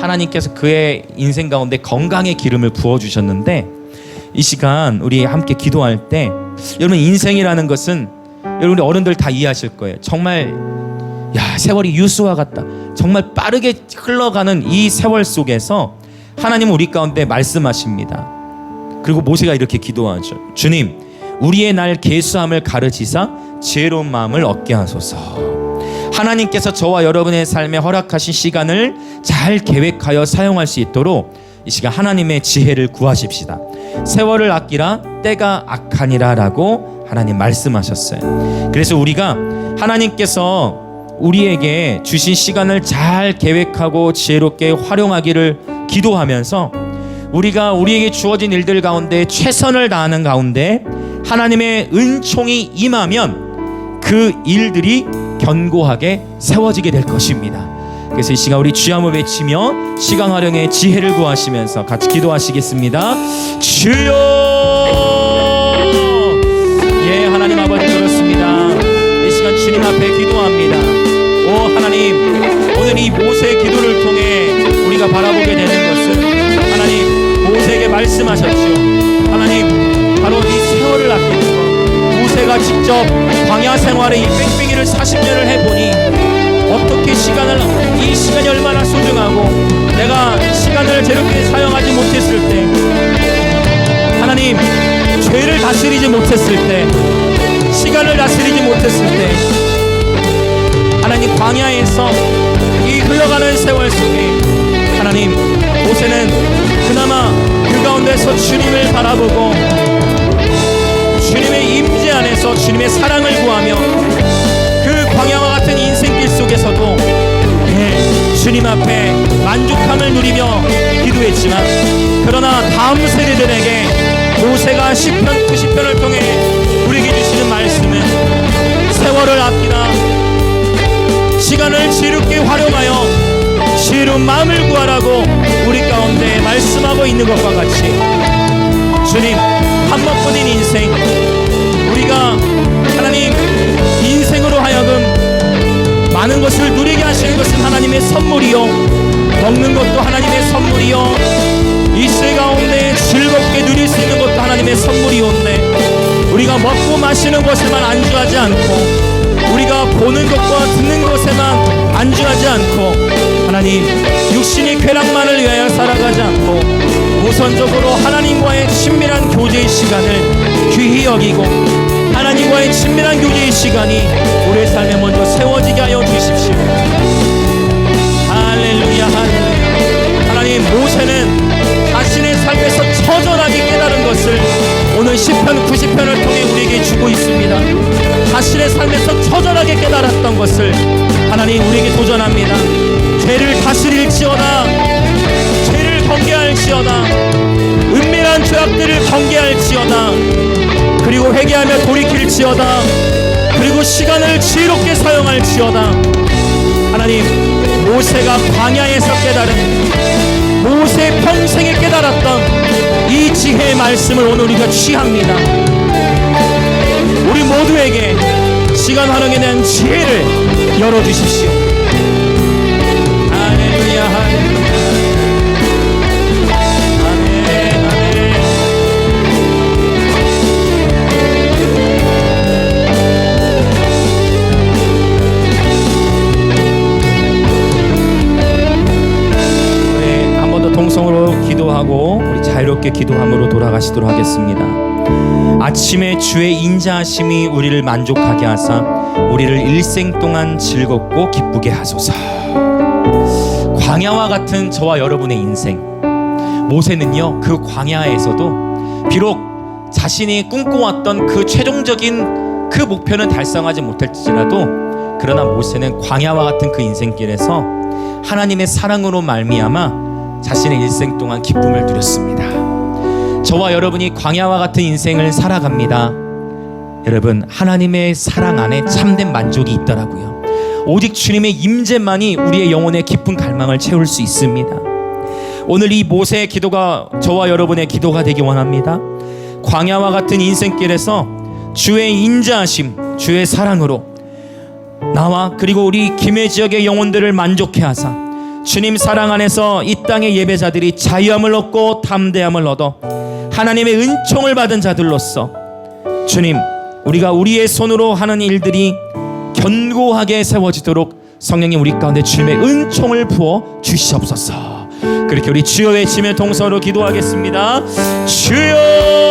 하나님께서 그의 인생 가운데 건강의 기름을 부어주셨는데, 이 시간 우리 함께 기도할 때 여러분 인생이라는 것은 여러분 어른들 다 이해하실 거예요. 정말 세월이 유수와 같다. 정말 빠르게 흘러가는 이 세월 속에서 하나님은 우리 가운데 말씀하십니다. 그리고 모세가 이렇게 기도하죠. 주님, 우리의 날 계수함을 가르치사 지혜로운 마음을 얻게 하소서. 하나님께서 저와 여러분의 삶에 허락하신 시간을 잘 계획하여 사용할 수 있도록 이 시간 하나님의 지혜를 구하십시다. 세월을 아끼라 때가 악하니라 라고 하나님 말씀하셨어요. 그래서 우리가 하나님께서 우리에게 주신 시간을 잘 계획하고 지혜롭게 활용하기를 기도하면서 우리가 우리에게 주어진 일들 가운데 최선을 다하는 가운데 하나님의 은총이 임하면 그 일들이 견고하게 세워지게 될 것입니다. 그래서 이 시간 우리 주야을 외치며 시간 활용의 지혜를 구하시면서 같이 기도하시겠습니다. 주여, 하나님 아버지 그렇습니다. 이 시간 주님 앞에 기도합니다. 오 하나님, 오늘 이 모세의 기도를 통해 우리가 바라보게 되는 것은 하나님 모세에게 말씀하셨죠. 하나님 바로 이 세월을 아끼는 것, 모세가 직접 광야 생활에 이 뺑뺑이를 40년을 해보니 어떻게 이 시간이 얼마나 소중하고 내가 시간을 제롭게 사용하지 못했을 때, 하나님 죄를 다스리지 못했을 때, 시간을 다스리지 못했을 때, 하나님 광야에서 이 흘러가는 세월 속에 하나님 모세는 그나마 그 가운데서 주님을 바라보고 주님의 임재 안에서 주님의 사랑을 구하며 그 광야와 같은 인생길 속에서도 주님 앞에 만족함을 누리며 기도했지만, 그러나 다음 세대들에게 모세가 시편 90편을 통해 우리에게 주시는 말씀은 세월을 아끼라 시간을 지혜롭게 활용하여 지혜로운 마음을 구하라고 우리 가운데 말씀하고 있는 것과 같이, 주님 한 번뿐인 인생, 우리가 하나님 인생으로 하여금 많은 것을 누리게 하시는 것은 하나님의 선물이요, 먹는 것도 하나님의 선물이요, 이 시대 가운데 즐겁게 누릴 수 있는 것도 하나님의 선물이온데, 우리가 먹고 마시는 것에만 안주하지 않고 우리가 보는 것과 듣는 것에만 안주하지 않고 하나님 육신의 쾌락만을 위하여 살아가지 않고 우선적으로 하나님과의 친밀한 교제의 시간을 귀히 여기고 하나님과의 친밀한 교제의 시간이 우리의 삶에 먼저 세워지게 하여 주십시오. 할렐루야, 할렐루야. 하나님 모세는 자신의 삶에서 처절하게 깨달은 것을 오늘 시편 90편을 통해 우리에게 주고 있습니다. 자신의 삶에서 처절하게 깨달았던 것을 하나님 우리에게 도전합니다. 죄를 다스릴지어다, 죄를 경계할지어다, 은밀한 죄악들을 경계할지어다, 그리고 회개하며 돌이킬지어다, 그리고 시간을 지혜롭게 사용할지어다. 하나님 모세가 광야에서 깨달은 모세 평생에 깨달았던 이 지혜의 말씀을 오늘 우리가 취합니다. 우리 모두에게 시간 활용에 대한 지혜를 열어주십시오. 할렐루야, 할렐루야. 나가시도록 하겠습니다. 아침에 주의 인자하심이 우리를 만족하게 하사 우리를 일생 동안 즐겁고 기쁘게 하소서. 광야와 같은 저와 여러분의 인생, 모세는요 그 광야에서도 비록 자신이 꿈꿔왔던 그 최종적인 그 목표는 달성하지 못할지라도, 그러나 모세는 광야와 같은 그 인생길에서 하나님의 사랑으로 말미암아 자신의 일생 동안 기쁨을 누렸습니다. 저와 여러분이 광야와 같은 인생을 살아갑니다. 여러분, 하나님의 사랑 안에 참된 만족이 있더라고요. 오직 주님의 임재만이 우리의 영혼의 깊은 갈망을 채울 수 있습니다. 오늘 이 모세의 기도가 저와 여러분의 기도가 되기 원합니다. 광야와 같은 인생길에서 주의 인자하심, 주의 사랑으로 나와 그리고 우리 김해 지역의 영혼들을 만족해 하사 주님 사랑 안에서 이 땅의 예배자들이 자유함을 얻고 담대함을 얻어 하나님의 은총을 받은 자들로서 주님, 우리가 우리의 손으로 하는 일들이 견고하게 세워지도록 성령님 우리 가운데 주님의 은총을 부어 주시옵소서. 그렇게 우리 주여 외치며 동서로 기도하겠습니다. 주여.